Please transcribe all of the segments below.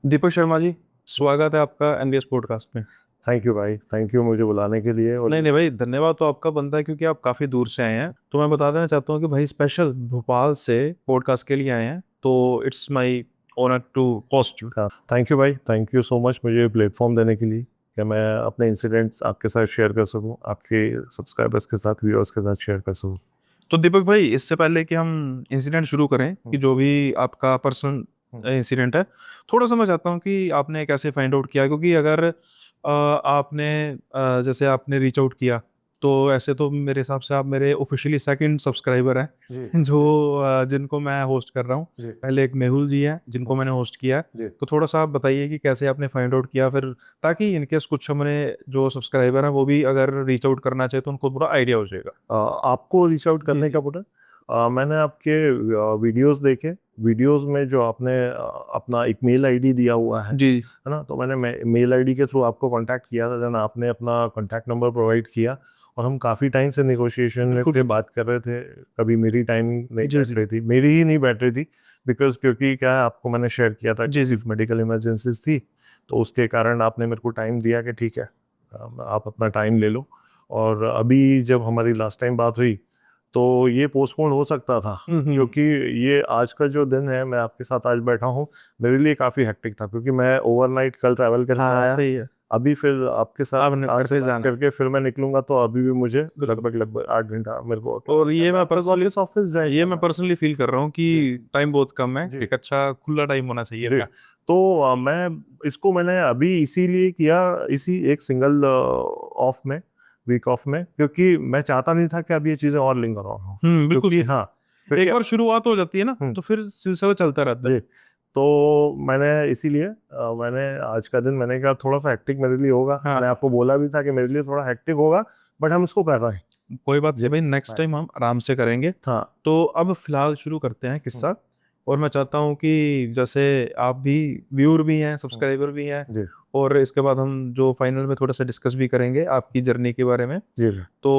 दीपक शर्मा जी, स्वागत है आपका एनबीएस पॉडकास्ट में। थैंक यू भाई, थैंक यू मुझे बुलाने के लिए। और नहीं नहीं भाई, धन्यवाद तो आपका बनता है क्योंकि आप काफ़ी दूर से आए हैं। तो मैं बता देना चाहता हूँ कि भाई स्पेशल भोपाल से पॉडकास्ट के लिए आए हैं, तो it's my honour to host you. Thank you भाई, थैंक यू सो मच मुझे प्लेटफॉर्म देने के लिए कि मैं अपने इंसिडेंट्स आपके साथ शेयर कर सकूं, आपके सब्सक्राइबर्स के साथ, व्यूअर्स के साथ शेयर कर सकूं। तो दीपक भाई, इससे पहले कि हम इंसिडेंट शुरू करें कि जो भी आपका पर्सनल इंसिडेंट है, थोड़ा सा मैं चाहता हूँ कि आपने कैसे फाइंड आउट किया, क्योंकि अगर आपने जैसे आपने रीच आउट किया, तो ऐसे तो मेरे हिसाब से आप मेरे ऑफिशियली सेकंड सब्सक्राइबर जी हैं जो जिनको मैं होस्ट कर रहा हूँ। जी पहले एक मेहुल जी हैं जिनको मैंने होस्ट किया है। जी। तो थोड़ा सा आप बताइए कि कैसे आपने फाइंड आउट किया फिर, ताकि इनकेस कुछ हमारे जो सब्सक्राइबर हैं वो भी अगर रीच आउट करना चाहे तो उनको पूरा आइडिया हो जाएगा। आपको रीच आउट जी करने जी। का बोला। मैंने आपके वीडियोस देखे। वीडियोस में जो आपने अपना एक मेल आईडी दिया हुआ जी है ना, तो मैंने मेल आईडी के थ्रू आपको कांटेक्ट किया था। देन आपने अपना कांटेक्ट नंबर प्रोवाइड किया और हम काफ़ी टाइम से नेगोशिएशन में बिल्कुल थे, बिल्कुल। बात कर रहे थे। कभी मेरी टाइमिंग नहीं जी बैठ जी रही थी, मेरी ही नहीं बैठ रही थी। बिकॉज क्योंकि क्या है, आपको मैंने शेयर किया था कि जी जी। सिर्फ मेडिकल इमरजेंसीज थी, तो उसके कारण आपने मेरे को टाइम दिया कि ठीक है, आप अपना टाइम ले लो। और अभी जब हमारी लास्ट टाइम बात हुई तो ये पोस्टपोन हो सकता था, क्योंकि ये आज का जो दिन है, मैं आपके साथ आज बैठा हूँ, मेरे लिए काफ़ी हेक्टिक था, क्योंकि मैं ओवरनाइट कल ट्रैवल करके हाँ आया। सही है। अभी फिर आपके साथ आपने घर आज से बात जाना। करके फिर मैं निकलूंगा, तो अभी भी मुझे बिल्कुल। लगभग लगभग 8 घंटा मेरे को और ट्रैवल करना है। फिर वापस ऑफिस ये जाएगा मैं मैं। पर्सनली फील कर रहा हूँ जी कि टाइम बहुत कम है, जी एक अच्छा खुला टाइम होना चाहिए जी। क्या। तो मैंने अभी इसीलिए किया, इसी एक सिंगल ऑफ में, वीक ऑफ में, क्योंकि मैं चाहता नहीं था कि अब ये चीज़ें और लिंगर ऑन हो। बिल्कुल क्योंकि सही। हाँ, एक क्योंकि बार शुरुआत हो जाती है ना हम्म, तो फिर सिलसिला चलता रहता है। जी। तो मैंने इसीलिए मैंने आज का दिन मैंने कहा थोड़ा सा हेक्टिक मेरे लिए होगा। मैंने हाँ, आपको बोला भी था कि मेरे लिए थोड़ा हेक्टिक होगा, बट हम इसको कर रहे हैं। कोई बात नहीं जी भाई, नेक्स्ट बाय। टाइम हम आराम से करेंगे। हाँ। तो अब फिलहाल शुरू करते हैं हम्म, किस्सा। और मैं चाहता हूँ कि जैसे आप भी व्यूअर भी हैं, हम्म, सब्सक्राइबर भी हैं, जी और इसके बाद हम जो फाइनल में थोड़ा सा डिस्कस भी करेंगे आपकी जर्नी के बारे में, जी जी। तो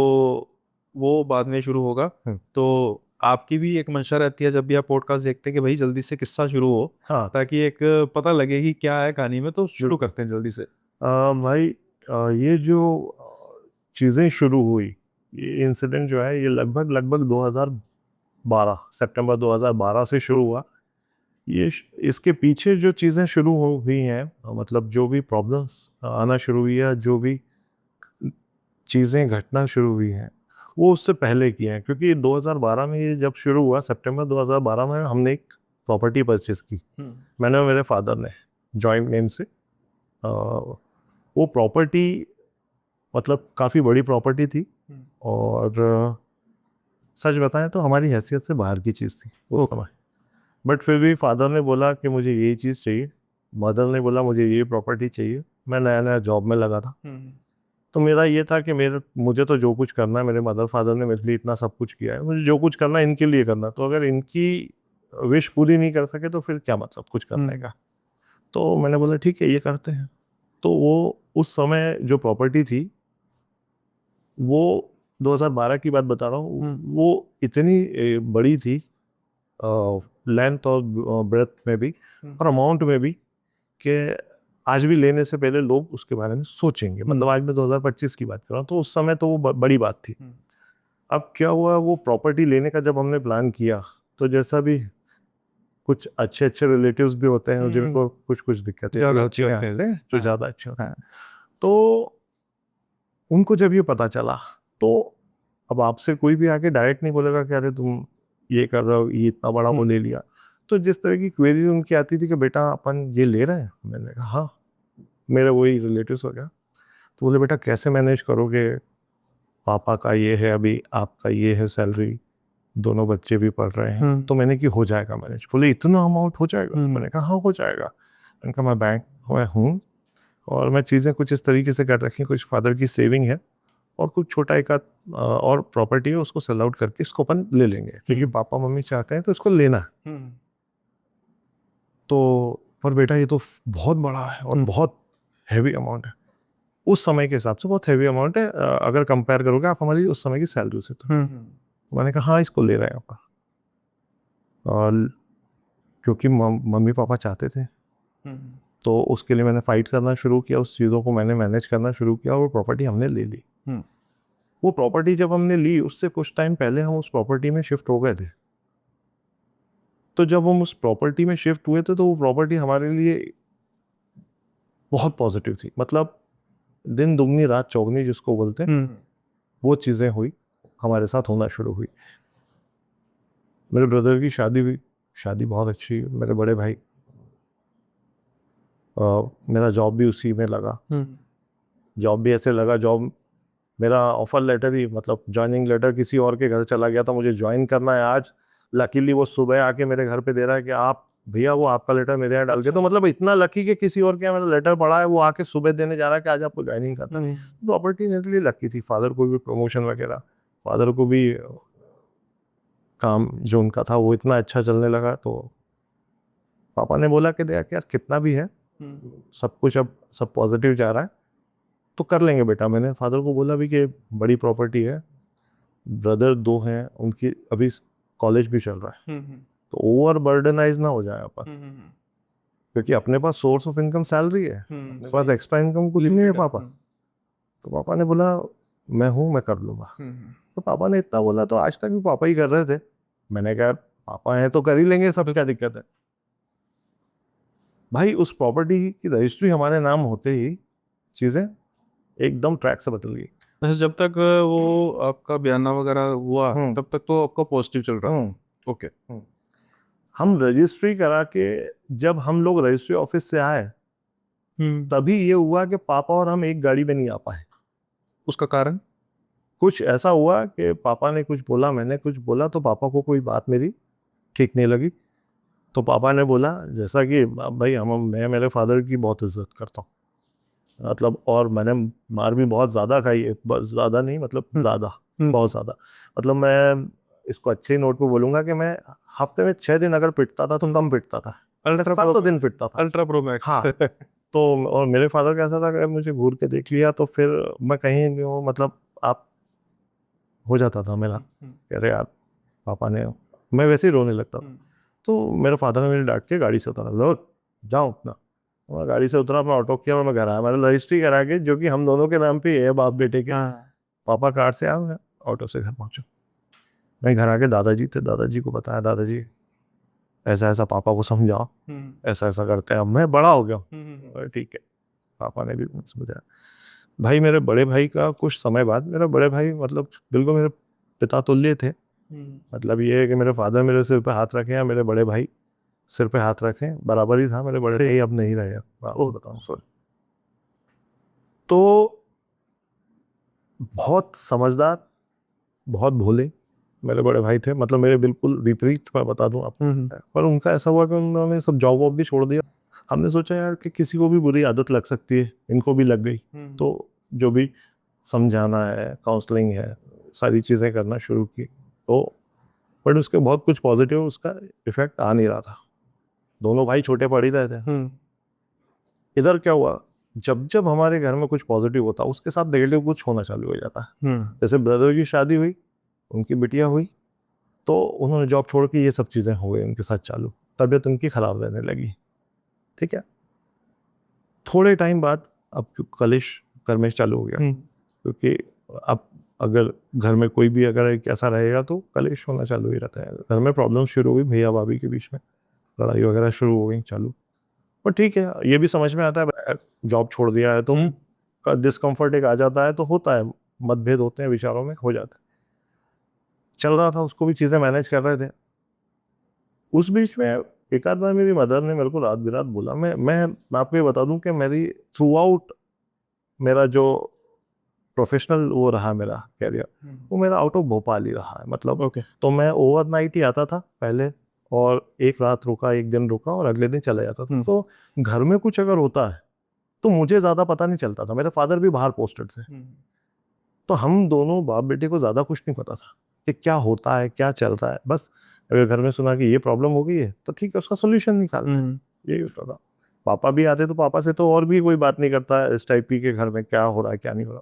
वो बाद में शुरू होगा। हम्म, तो आपकी भी एक मंशा रहती है जब भी आप पॉडकास्ट देखते हैं कि भाई जल्दी से किस्सा शुरू हो, हाँ ताकि एक पता लगे कि क्या है कहानी में। तो शुरू बिल्कुल। करते हैं जल्दी से। भाई, ये जो चीज़ें शुरू हुई, ये इंसिडेंट जो है, ये लगभग लगभग 2012, सितंबर 2012 से शुरू हुआ। इसके पीछे जो चीज़ें शुरू हो हुई हैं, मतलब जो भी प्रॉब्लम्स आना शुरू हुई है, जो भी चीज़ें घटना शुरू हुई हैं, वो उससे पहले की हैं। क्योंकि 2012 में ये जब शुरू हुआ, सितंबर 2012 में हमने एक प्रॉपर्टी परचेस की, मैंने और मेरे फादर ने, जॉइंट नेम से। वो प्रॉपर्टी मतलब काफ़ी बड़ी प्रॉपर्टी थी। और सच बताएं तो हमारी हैसियत से बाहर की चीज़ थी वो समय। बट फिर भी फादर ने बोला कि मुझे ये चीज़ चाहिए, मदर ने बोला मुझे ये प्रॉपर्टी चाहिए। मैं नया नया जॉब में लगा था, तो मेरा ये था कि मुझे तो जो कुछ करना है, मेरे मदर फादर ने मेरे लिए इतना सब कुछ किया है, मुझे जो कुछ करना है इनके लिए करना है। तो अगर इनकी विश पूरी नहीं कर सके तो फिर क्या मतलब कुछ करने का। तो मैंने बोला ठीक है, ये करते हैं। तो वो उस समय जो प्रॉपर्टी थी, वो 2012 की बात बता रहा हूँ, वो इतनी बड़ी थी, लेंथ और ब्रेथ में भी और अमाउंट में भी, कि आज भी लेने से पहले लोग उसके बारे में सोचेंगे। मतलब आज मैं 2025 की बात कर रहा हूँ, तो उस समय तो वो बड़ी बात थी। अब क्या हुआ, वो प्रॉपर्टी लेने का जब हमने प्लान किया, तो जैसा भी कुछ अच्छे अच्छे रिलेटिव्स भी होते हैं जिनको कुछ कुछ दिक्कतें भी ज्यादा होती अच्छी हैं, होते हैं। जो हाँ ज़्यादा अच्छे होते हैं। हाँ। तो उनको जब ये पता चला, तो अब आपसे कोई भी आके डायरेक्ट नहीं बोलेगा कि अरे तुम ये कर रहे हो, ये इतना बड़ा वो ले लिया। तो जिस तरह की क्वेरी उनकी आती थी कि बेटा अपन ये ले रहे हैं, मैंने कहा हाँ, मेरे वही रिलेटिव्स हो गया। तो बोले बेटा कैसे मैनेज करोगे, पापा का ये है, अभी आपका ये है सैलरी, दोनों बच्चे भी पढ़ रहे हैं। तो मैंने कि हो जाएगा मैनेज। बोले इतना अमाउंट हो जाएगा, मैंने कहा हाँ हो जाएगा। मैंने कहा मैं बैंक में हूँ, और मैं चीज़ें कुछ इस तरीके से कर रखी, कुछ फादर की सेविंग है, और कुछ छोटा एक आध और प्रॉपर्टी है, उसको सेल आउट करके इसको अपन ले लेंगे, क्योंकि पापा मम्मी चाहते हैं तो इसको लेना है। तो पर बेटा ये तो बहुत बड़ा है और बहुत हैवी अमाउंट है, उस समय के हिसाब से बहुत हैवी अमाउंट है, अगर कंपेयर करोगे आप हमारी उस समय की सैलरी से। तो मैंने कहा हाँ, इसको ले रहे हैं आपका। और क्योंकि मम्मी पापा चाहते थे, तो उसके लिए मैंने फाइट करना शुरू किया, उस चीज़ों को मैंने मैनेज करना शुरू किया और प्रॉपर्टी हमने ले ली। वो प्रॉपर्टी जब हमने ली उससे कुछ टाइम पहले हम उस प्रॉपर्टी में शिफ्ट हो गए थे। तो जब हम उस प्रॉपर्टी में शिफ्ट हुए थे तो वो प्रॉपर्टी हमारे लिए बहुत पॉजिटिव थी, मतलब दिन दुगनी रात चौगनी जिसको बोलते हैं, वो चीज़ें हुई, हमारे साथ होना शुरू हुई। मेरे ब्रदर की शादी हुई, शादी बहुत अच्छी। मेरे बड़े भाई, मेरा जॉब भी उसी में लगा। जॉब भी ऐसे लगा, जॉब मेरा ऑफर लेटर ही, मतलब ज्वाइनिंग लेटर किसी और के घर चला गया था, मुझे ज्वाइन करना है आज, लकीली वो सुबह आके मेरे घर पे दे रहा है कि आप भैया वो आपका लेटर मेरे यहाँ डाल के। तो मतलब इतना लकी कि किसी और के यहाँ मेरा लेटर पड़ा है, वो आके सुबह देने जा रहा है कि आज आपको ज्वाइनिंग करता है। प्रॉपर्टी मेरे लिए लकी थी। फादर को भी प्रमोशन वगैरह, फादर को भी काम जो उनका था वो इतना अच्छा चलने लगा। तो पापा ने बोला कि देख यार कितना भी है, सब कुछ अब सब पॉजिटिव जा रहा है तो कर लेंगे बेटा। मैंने फादर को बोला भी कि बड़ी प्रॉपर्टी है, ब्रदर 2 हैं, उनकी अभी कॉलेज भी चल रहा है, तो ओवर बर्डनाइज ना हो जाए अपन, क्योंकि अपने पास सोर्स ऑफ इनकम सैलरी है, अपने पास एक्स्ट्रा इनकम कुछ नहीं है पापा। तो पापा ने बोला मैं हूँ, मैं कर लूँगा। तो पापा ने इतना बोला तो आज तक भी पापा ही कर रहे थे। मैंने कहा पापा हैं तो कर ही लेंगे, सब क्या दिक्कत है। भाई उस प्रॉपर्टी की रजिस्ट्री हमारे नाम होते ही चीज़ें एकदम ट्रैक से बदल गई। वैसे जब तक वो आपका बयाना वगैरह हुआ तब तक तो आपका पॉजिटिव चल रहा है। ओके। हम रजिस्ट्री करा के जब हम लोग रजिस्ट्री ऑफिस से आए तभी ये हुआ कि पापा और हम एक गाड़ी में नहीं आ पाए। उसका कारण कुछ ऐसा हुआ कि पापा ने कुछ बोला, मैंने कुछ बोला, तो पापा को कोई बात मेरी ठीक नहीं लगी। तो पापा ने बोला, जैसा कि भाई मैं मेरे फादर की बहुत इज्जत करता हूँ, मतलब, और मैंने मार भी बहुत ज़्यादा खाई है, ज़्यादा नहीं मतलब ज़्यादा, बहुत ज़्यादा। मतलब मैं इसको अच्छे ही नोट पे बोलूँगा कि मैं हफ्ते में 6 दिन अगर पिटता था तो कम पिटता था, अल्ट्रा तो दिन पिटता था, अल्ट्रा प्रो मैक्स। हाँ। तो और मेरे फादर कैसा था कि मुझे घूर के देख लिया तो फिर मैं कहीं नहीं हूँ, मतलब आप हो जाता था मेरा, कह रहे यार पापा ने, मैं वैसे ही रोने लगता था। तो मेरे फादर ने मेरे डांट के गाड़ी से उतारा, लो जाओ अपना। मैं गाड़ी से उतरा, मैं ऑटो किया, मैं घर आया, मैंने रजिस्ट्री करा के, जो कि हम दोनों के नाम पे है, बाप बेटे के। पापा कार से आया, मैं ऑटो से घर पहुंचा। मैं घर आके दादाजी थे, दादाजी को बताया, दादाजी ऐसा ऐसा पापा को समझाओ, ऐसा ऐसा करते हैं, अब मैं बड़ा हो गया। ठीक है, पापा ने भी मुझसे बताया। भाई मेरे बड़े भाई का कुछ समय बाद, मेरा बड़े भाई मतलब बिल्कुल मेरे पिता तुल्य थे। मतलब ये है कि मेरे फादर मेरे सिर पे हाथ रखे या मेरे बड़े भाई सिर पे हाथ रखें, बराबर ही था। मेरे बड़े भाई अब नहीं रहे, बताऊँ सॉरी। तो बहुत समझदार, बहुत भोले मेरे बड़े भाई थे, मतलब मेरे बिल्कुल विपरीत मैं बता दूं आपको। पर उनका ऐसा हुआ कि उन्होंने सब जॉब वॉब भी छोड़ दिया। हमने सोचा यार कि किसी को भी बुरी आदत लग सकती है, इनको भी लग गई, तो जो भी समझाना है, काउंसलिंग है, सारी चीज़ें करना शुरू की। तो बट उसके बहुत कुछ पॉजिटिव उसका इफेक्ट आ नहीं रहा था। दोनों भाई छोटे पड़ ही रहे थे। इधर क्या हुआ, जब जब हमारे घर में कुछ पॉजिटिव होता उसके साथ नेगेटिव कुछ होना चालू हो जाता है। जैसे ब्रदर की शादी हुई, उनकी बिटिया हुई, तो उन्होंने जॉब छोड़ के ये सब चीज़ें हो गई उनके साथ चालू, तबीयत उनकी खराब रहने लगी। ठीक है, थोड़े टाइम बाद अब कलेश करमेश चालू हो गया, क्योंकि अब अगर घर में कोई भी अगर एक ऐसा रहेगा तो कलेश होना चालू ही रहता है। घर में प्रॉब्लम शुरू हुई, भैया भाभी के बीच में लड़ाई वगैरह शुरू हो गई चालू। पर ठीक है, ये भी समझ में आता है, जॉब छोड़ दिया है तो का डिस्कम्फर्ट एक आ जाता है, तो होता है, मतभेद होते हैं, विचारों में हो जाता है। चल रहा था, उसको भी चीज़ें मैनेज कर रहे थे। उस बीच में एक आध बार मेरी मदर ने मेरे को रात बिरात बोला। मैं आपको ये बता दूं कि मेरी थ्रू आउट मेरा जो प्रोफेशनल वो रहा मेरा कैरियर, वो मेरा आउट ऑफ भोपाल ही रहा है, मतलब तो मैं ओवरनाइट ही आता था पहले, और एक रात रुका, एक दिन रुका और अगले दिन चला जाता था। तो घर में कुछ अगर होता है तो मुझे ज़्यादा पता नहीं चलता था। मेरे फादर भी बाहर पोस्टेड थे, तो हम दोनों बाप बेटे को ज़्यादा कुछ नहीं पता था कि क्या होता है, क्या चल रहा है। बस अगर घर में सुना कि ये प्रॉब्लम हो गई है तो ठीक है, उसका सोल्यूशन निकालते, यही उसका था। पापा भी आते तो पापा से तो और भी कोई बात नहीं करता है इस टाइप की कि घर में क्या हो रहा है क्या नहीं हो रहा।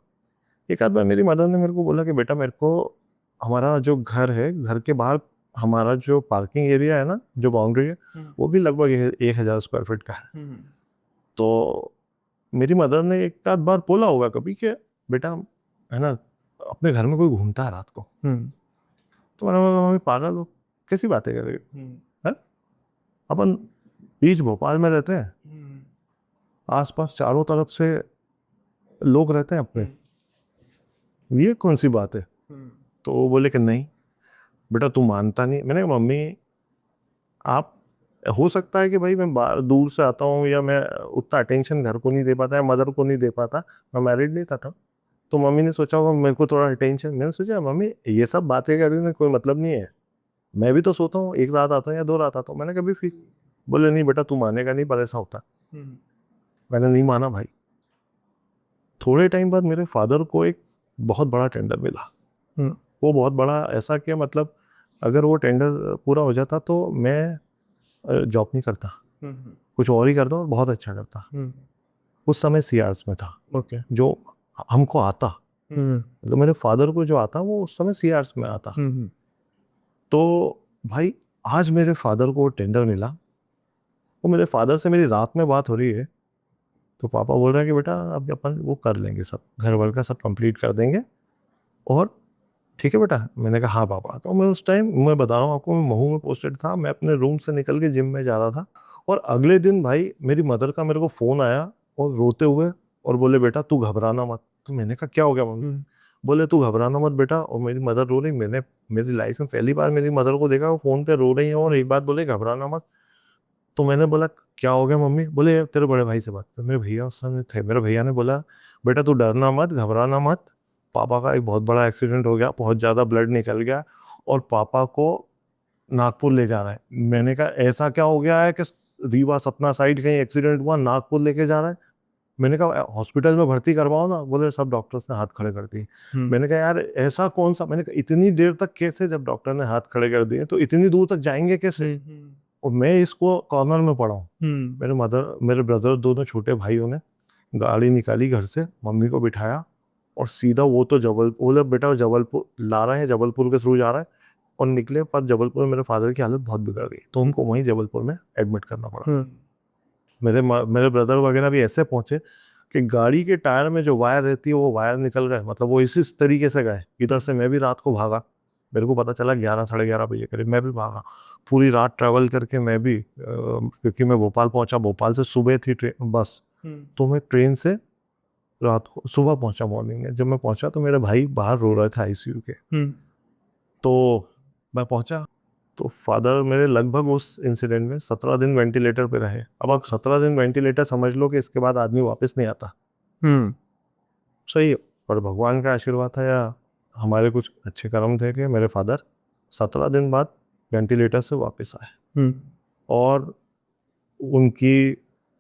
एक आध बार मेरी मदर ने मेरे को बोला कि बेटा मेरे को, हमारा जो घर है, घर के बाहर हमारा जो पार्किंग एरिया है ना, जो बाउंड्री है, वो भी लगभग 1000 स्क्वायर फीट का है। तो मेरी मदर ने एक आध बार बोला होगा कभी कि बेटा है ना, अपने घर में कोई घूमता है रात को, तो मैंने बोला मम्मी पागल हो, कैसी बातें कर रही हो, है? अपन बीच भोपाल में रहते हैं, आसपास चारों तरफ से लोग रहते हैं अपने, ये कौन सी बात है? तो वो बोले कि नहीं बेटा तू मानता नहीं। मैंने कहा मम्मी आप, हो सकता है कि भाई मैं बाहर दूर से आता हूँ या मैं उतना अटेंशन घर को नहीं दे पाता या मदर को नहीं दे पाता, मैं मैरिड नहीं था तब, तो मम्मी ने सोचा होगा मेरे को थोड़ा अटेंशन। मैंने सोचा मम्मी ये सब बातें करने में कोई मतलब नहीं है, मैं भी तो सोता हूँ, एक रात आता हूँ या 2 रात आता हूँ, मैंने कभी फील। बोले नहीं बेटा तू मानेगा नहीं पर ऐसा होता। मैंने नहीं माना भाई। थोड़े टाइम बाद मेरे फादर को एक बहुत बड़ा टेंडर मिला। वो बहुत बड़ा ऐसा कि मतलब अगर वो टेंडर पूरा हो जाता तो मैं जॉब नहीं करता, कुछ और ही करता और बहुत अच्छा करता। उस समय सीआर्स में था, ओके। जो हमको आता, तो मेरे फादर को जो आता वो उस समय सीआर्स में आता। तो भाई आज मेरे फादर को टेंडर मिला, वो मेरे फादर से मेरी रात में बात हो रही है, तो पापा बोल रहे हैं कि बेटा अब अपन वो कर लेंगे, सब घर वर का सब कंप्लीट कर देंगे और ठीक है बेटा। मैंने कहा हाँ पापा। तो मैं उस टाइम, मैं बता रहा हूँ आपको, मैं महू में पोस्टेड था, मैं अपने रूम से निकल के जिम में जा रहा था और अगले दिन भाई मेरी मदर का मेरे को फ़ोन आया और रोते हुए और बोले बेटा तू घबराना मत। तो मैंने कहा क्या हो गया मम्मी? बोले तू घबराना मत बेटा। और मेरी मदर रो रही, मैंने मेरी लाइफ में पहली बार मेरी मदर को देखा वो फ़ोन पे रो रही है और एक बात बोले घबराना मत। तो मैंने बोला क्या हो गया मम्मी? बोले तेरे बड़े भाई से बात कर। मेरे भैया उस समय थे, मेरे भैया ने बोला बेटा तू डरना मत, घबराना मत, पापा का एक बहुत बड़ा एक्सीडेंट हो गया, बहुत ज़्यादा ब्लड निकल गया और पापा को नागपुर ले जाना है। मैंने कहा ऐसा क्या हो गया है कि रीवा सतना साइड कहीं एक्सीडेंट हुआ, नागपुर लेके जा रहा है? मैंने कहा हॉस्पिटल में भर्ती करवाओ ना। बोले सब डॉक्टर्स ने हाथ खड़े कर दिए। मैंने कहा यार ऐसा कौन सा, मैंने कहा इतनी देर तक कैसे, जब डॉक्टर ने हाथ खड़े कर दिए तो इतनी दूर तक जाएंगे कैसे? और मैं इसको कॉर्नर में पड़ा हूँ। मेरे मदर, मेरे ब्रदर, दोनों छोटे भाइयों ने गाड़ी निकाली घर से, मम्मी को बिठाया और सीधा वो तो जबलपुर, बोले बेटा जबलपुर ला रहे हैं, जबलपुर के थ्रू जा रहा है। और निकले, पर जबलपुर में मेरे फादर की हालत बहुत बिगड़ गई तो उनको वहीं जबलपुर में एडमिट करना पड़ा। मेरे ब्रदर वगैरह भी ऐसे पहुंचे कि गाड़ी के टायर में जो वायर रहती है वो वायर निकल गए, मतलब वो इसी तरीके से गए। इधर से मैं भी रात को भागा, मेरे को पता चला 11 साढ़े 11 बजे करीब मैं भी भागा, पूरी रात ट्रैवल करके मैं भी, क्योंकि मैं भोपाल पहुंचा, भोपाल से सुबह थी ट्रेन बस, तो मैं ट्रेन से रात को सुबह पहुंचा मॉर्निंग में। जब मैं पहुंचा तो मेरे भाई बाहर रो रहे थे आईसीयू के। तो मैं पहुंचा तो फादर मेरे लगभग उस इंसिडेंट में 17 दिन वेंटिलेटर पे रहे। अब आप 17 दिन वेंटिलेटर समझ लो कि इसके बाद आदमी वापस नहीं आता। सही है, पर भगवान का आशीर्वाद था या हमारे कुछ अच्छे कर्म थे कि मेरे फादर 17 दिन बाद वेंटिलेटर से वापस आए और उनकी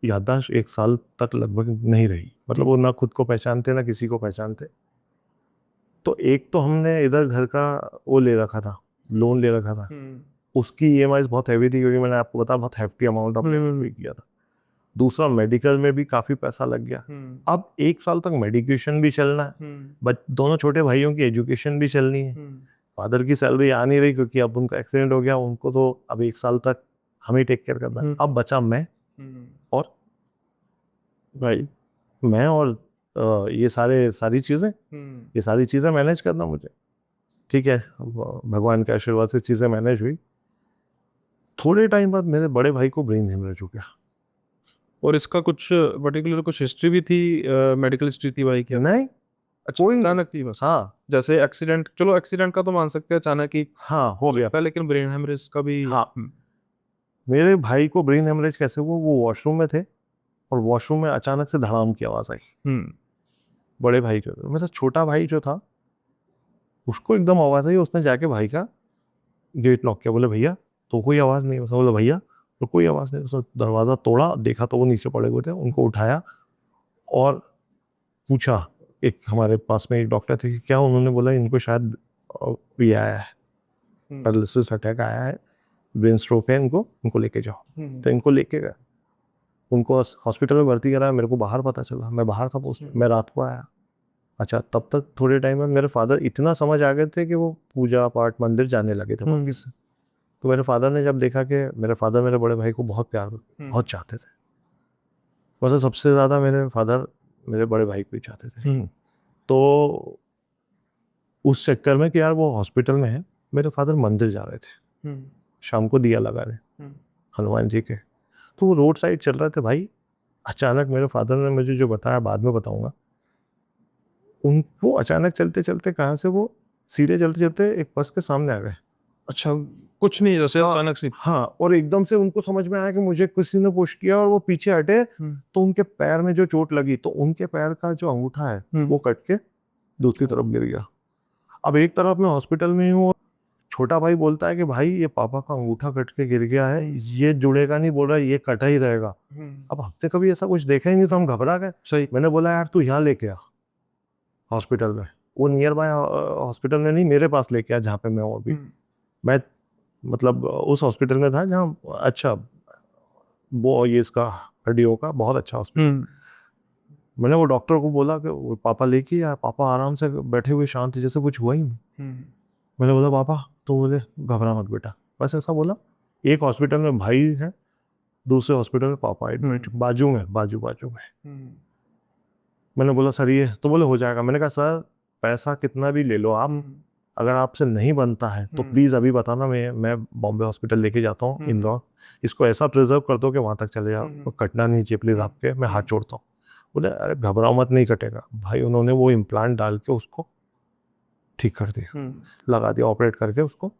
याददाश्त 1 साल तक लगभग नहीं रही। मतलब वो ना खुद को पहचानते ना किसी को पहचानते। तो एक तो हमने इधर घर का वो ले रखा था, लोन ले रखा था, उसकी ईएमआई बहुत हैवी थी क्योंकि मैंने आपको बताया बहुत हैफ्टी अमाउंट ऑफ पे किया था। दूसरा मेडिकल में भी काफी पैसा लग गया। अब 1 साल तक मेडिकेशन भी चलना है, बट दोनों छोटे भाइयों की एजुकेशन भी चलनी है। फादर की सैलरी आ नहीं रही क्योंकि अब उनका एक्सीडेंट हो गया, उनको तो अब 1 साल तक हमें टेक केयर करना है। अब बचा मैं और भाई, मैं और ये सारी चीज़ें मैनेज करना मुझे। ठीक है, भगवान के आशीर्वाद से चीज़ें मैनेज हुई। थोड़े टाइम बाद मेरे बड़े भाई को ब्रेन हेमरेज हो गया। और इसका कुछ पर्टिकुलर कुछ हिस्ट्री भी थी, मेडिकल हिस्ट्री थी भाई क्या? नहीं, अच्छा, कोई अचानक थी बस। हाँ जैसे एक्सीडेंट, चलो एक्सीडेंट का तो मान सकते हैं अचानक ही हाँ हो गया। था, लेकिन ब्रेन हेमरेज का भी। हाँ, मेरे भाई को ब्रेन हेमरेज कैसे हुआ? वो वॉशरूम में थे और वॉशरूम में अचानक से धड़ाम की आवाज़ आई। बड़े भाई जो, मेरा छोटा भाई जो था उसको एकदम आवाज़ आई, उसने जाके भाई का गेट लॉक किया। बोले भैया, तो कोई आवाज़ नहीं। उसने बोला भैया, तो कोई आवाज़ नहीं। उसने दरवाज़ा तोड़ा, देखा तो वो नीचे पड़े हुए थे, उनको उठाया और पूछा, एक हमारे पास में एक डॉक्टर थे कि क्या? उन्होंने बोला इनको शायद ये आया है, पैरालिसिस अटैक आया है, ब्रेन स्ट्रोक है, इनको लेके जाओ। तो इनको लेके गए, उनको हॉस्पिटल में भर्ती कराया। मेरे को बाहर पता चला, मैं बाहर था पोस्ट, मैं रात को आया। अच्छा, तब तक थोड़े टाइम में मेरे फादर इतना समझ आ गए थे कि वो पूजा पाठ मंदिर जाने लगे थे वापस। तो मेरे फादर ने जब देखा कि मेरे फादर मेरे बड़े भाई को बहुत प्यार, बहुत चाहते थे, वैसे सबसे ज़्यादा मेरे फादर मेरे बड़े भाई को ही चाहते थे। तो उस चक्कर में कि यार वो हॉस्पिटल में है, मेरे फादर मंदिर जा रहे थे शाम को दिया लगाने हनुमान जी के। तो वो रोड साइड चल रहे थे भाई, अचानक मेरे फादर ने मुझे जो बताया, बाद में बताऊंगा, उनको अचानक चलते चलते कहाँ से वो सीधे चलते चलते एक बस के सामने आ गए। अच्छा, कुछ नहीं, जैसे हाँ, अचानक से। हाँ, और एकदम से उनको समझ में आया कि मुझे किसी ने पुश किया और वो पीछे हटे, तो उनके पैर में जो चोट लगी तो उनके पैर का जो अंगूठा है वो कट के दूसरी तरफ गिर गया। अब एक तरफ मैं हॉस्पिटल में हूँ, छोटा भाई बोलता है कि भाई ये पापा का अंगूठा कट के गिर गया है, ये जुड़ेगा नहीं, बोल रहा है ये कटा ही रहेगा। अब हमने कभी ऐसा कुछ देखा ही नहीं, तो हम घबरा गए। सही। मैंने बोला यार तू यहाँ लेके आ हॉस्पिटल में, वो नियर बाय हॉस्पिटल में नहीं, मेरे पास लेके आ जहाँ पे मैं हूँ अभी। मैं मतलब उस हॉस्पिटल में था जहाँ, अच्छा वो ये इसका हड्डियों का बहुत अच्छा हॉस्पिटल। मैंने वो डॉक्टर को बोला कि वो पापा लेके आया, पापा आराम से बैठे हुए शांति, जैसे कुछ हुआ ही नहीं। मैंने बोला पापा, तो बोले घबरा मत बेटा, बस ऐसा बोला। एक हॉस्पिटल में भाई है, दूसरे हॉस्पिटल में पापा एडमिट, बाजू में, बाजू बाजू में। मैंने बोला सर ये, तो बोले हो जाएगा। मैंने कहा सर पैसा कितना भी ले लो आप, अगर आपसे नहीं बनता है तो प्लीज़ अभी बताना, मैं बॉम्बे हॉस्पिटल लेके जाता हूँ इंदौर, इसको ऐसा प्रिजर्व कर दो कि वहाँ तक चले जाओ, तो कटना नहीं चाहिए प्लीज़ आपके, मैं हाथ जोड़ता हूँ। बोले अरे घबराओ मत, नहीं कटेगा भाई। उन्होंने वो इम्प्लांट डाल के उसको ठीक कर दिया, लगा दिया ऑपरेट करके उसको।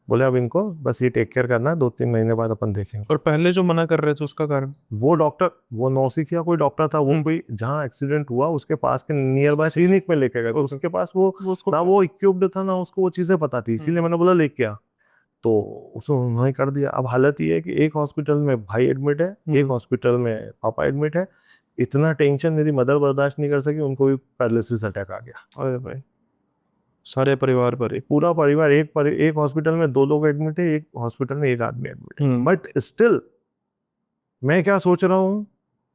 बोले अब इनको बस ये टेक केयर करना है, 2-3 महीने बाद अपन देखेंगे। और पहले जो मना कर रहे थे उसका कारण? वो डॉक्टर, वो नौसिखिया कोई डॉक्टर था, वो कोई जहाँ एक्सीडेंट हुआ उसके पास के नियर बाय क्लिनिक में लेके गए, तो उसके पास वो ना वो इक्विप्ड था ना उसको वो चीज़ें पता थी, इसीलिए मैंने बोला लेके आ। तो उसने उन्होंने कर दिया। अब हालत ये है कि एक हॉस्पिटल में भाई एडमिट है, एक हॉस्पिटल में पापा एडमिट है। इतना टेंशन मेरी मदर बर्दाश्त नहीं कर सकी, उनको भी पैरालिसिस अटैक आ गया। अरे भाई, सारे परिवार पर ही। पूरा परिवार, एक हॉस्पिटल में 2 लोग एडमिट है, एक हॉस्पिटल में 1 आदमी एडमिट है। बट स्टिल मैं क्या सोच रहा हूँ,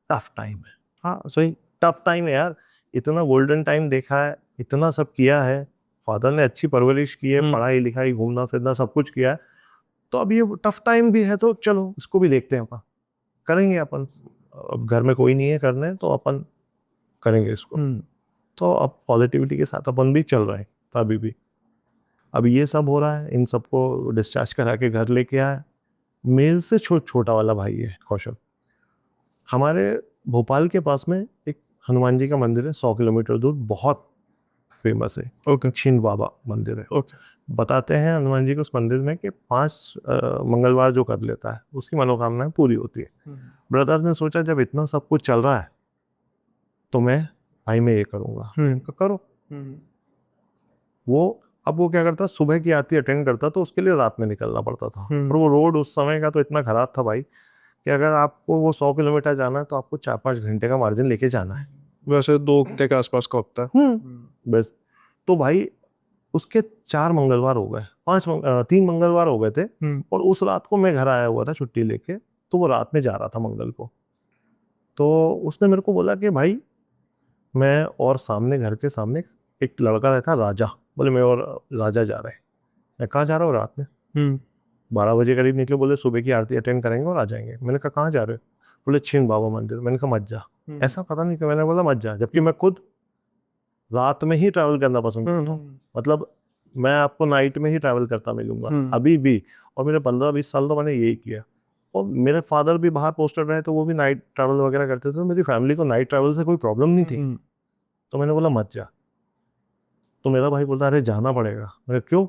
टफ टाइम है। हाँ सही। टफ टाइम है यार, इतना गोल्डन टाइम देखा है, इतना सब किया है, फादर ने अच्छी परवरिश की है, पढ़ाई लिखाई घूमना फिरना सब कुछ किया है, तो अब ये टफ टाइम भी है, तो चलो इसको भी देखते हैं अपन, करेंगे अपन। अब घर में कोई नहीं है करने, तो अपन करेंगे इसको। तो अब पॉजिटिविटी के साथ अपन भी चल रहे हैं अभी भी। अब ये सब हो रहा है, इन सबको डिस्चार्ज करा के घर लेके आया। मेल से छोटा वाला भाई है कौशल, हमारे भोपाल के पास में एक हनुमान जी का मंदिर है 100 किलोमीटर दूर, बहुत फेमस है। ओके। छिंद बाबा मंदिर है। ओके। बताते हैं हनुमान जी के उस मंदिर में कि 5 मंगलवार जो कर लेता है उसकी मनोकामनाएं पूरी होती है। ब्रदर ने सोचा जब इतना सब कुछ चल रहा है तो मैं भाई में ये करूँगा। करो। वो अब वो क्या करता, सुबह की आरती अटेंड करता, तो उसके लिए रात में निकलना पड़ता था। और वो रोड उस समय का तो इतना खराब था भाई कि अगर आपको वो 100 किलोमीटर जाना है तो आपको 4-5 घंटे का मार्जिन लेके जाना है। वैसे 2 घंटे के आसपास का होता है। बस। तो भाई उसके 4 मंगलवार हो गए, 3 मंगलवार हो गए थे। और उस रात को मैं घर आया हुआ था छुट्टी लेके, तो वो रात में जा रहा था मंगल को। तो उसने मेरे को बोला कि भाई मैं और सामने घर के सामने एक लड़का रहता राजा, बोले मैं और राजा जा रहे हैं। मैं कहाँ जा रहा हूँ रात में? 12 बजे करीब निकले, बोले सुबह की आरती अटेंड करेंगे और आ जाएंगे। मैंने कहा कहाँ जा रहे हो? बोले छिंद बाबा मंदिर। मैंने कहा मत जा। ऐसा पता नहीं कि मैंने बोला मत जा, जबकि मैं खुद रात में ही ट्रैवल करना पसंद करता हूँ। मतलब मैं आपको नाइट में ही ट्रैवल करता मिलूंगा अभी भी, और मेरे 15-20 साल तो मैंने यही किया। और मेरे फादर भी बाहर पोस्टेड रहे, तो वो भी नाइट ट्रैवल वगैरह करते थे, तो मेरी फैमिली को नाइट ट्रैवल से कोई प्रॉब्लम नहीं थी। तो मैंने बोला मत जा। तो मेरा भाई बोलता अरे जाना पड़ेगा। मैंने क्यों?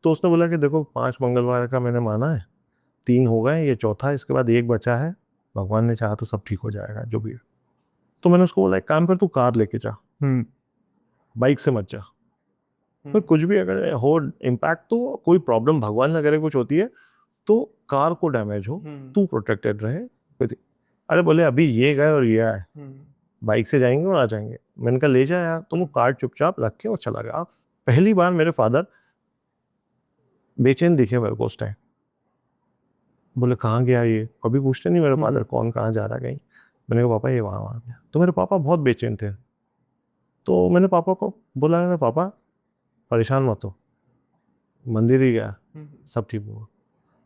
तो उसने बोला कि देखो 5 मंगलवार का मैंने माना है, 3 हो गए, ये चौथा है, इसके बाद 1 बचा है, भगवान ने चाहा तो सब ठीक हो जाएगा जो भी है। तो मैंने उसको बोला एक काम कर, तू कार लेके जा, बाइक से मत जा। तो कुछ भी अगर हो इम्पैक्ट, तो कोई प्रॉब्लम भगवान ना करे कुछ होती है तो कार को डैमेज हो, तू प्रोटेक्टेड रहे। अरे बोले अभी ये गए और ये आए, बाइक से जाएंगे और आ जाएंगे। मैंने कहा ले जा यार। तो वो कार चुपचाप रख के और चला गया। पहली बार मेरे फादर बेचैन दिखे मेरे को उस टाइम। बोले कहाँ गया ये? कभी पूछते नहीं मेरे फादर कौन कहाँ जा रहा कहीं। मैंने कहा पापा ये वहाँ वहाँ गया। तो मेरे पापा बहुत बेचैन थे। तो मैंने पापा को बोला पापा परेशान मत हो, मंदिर ही गया, सब ठीक हुआ।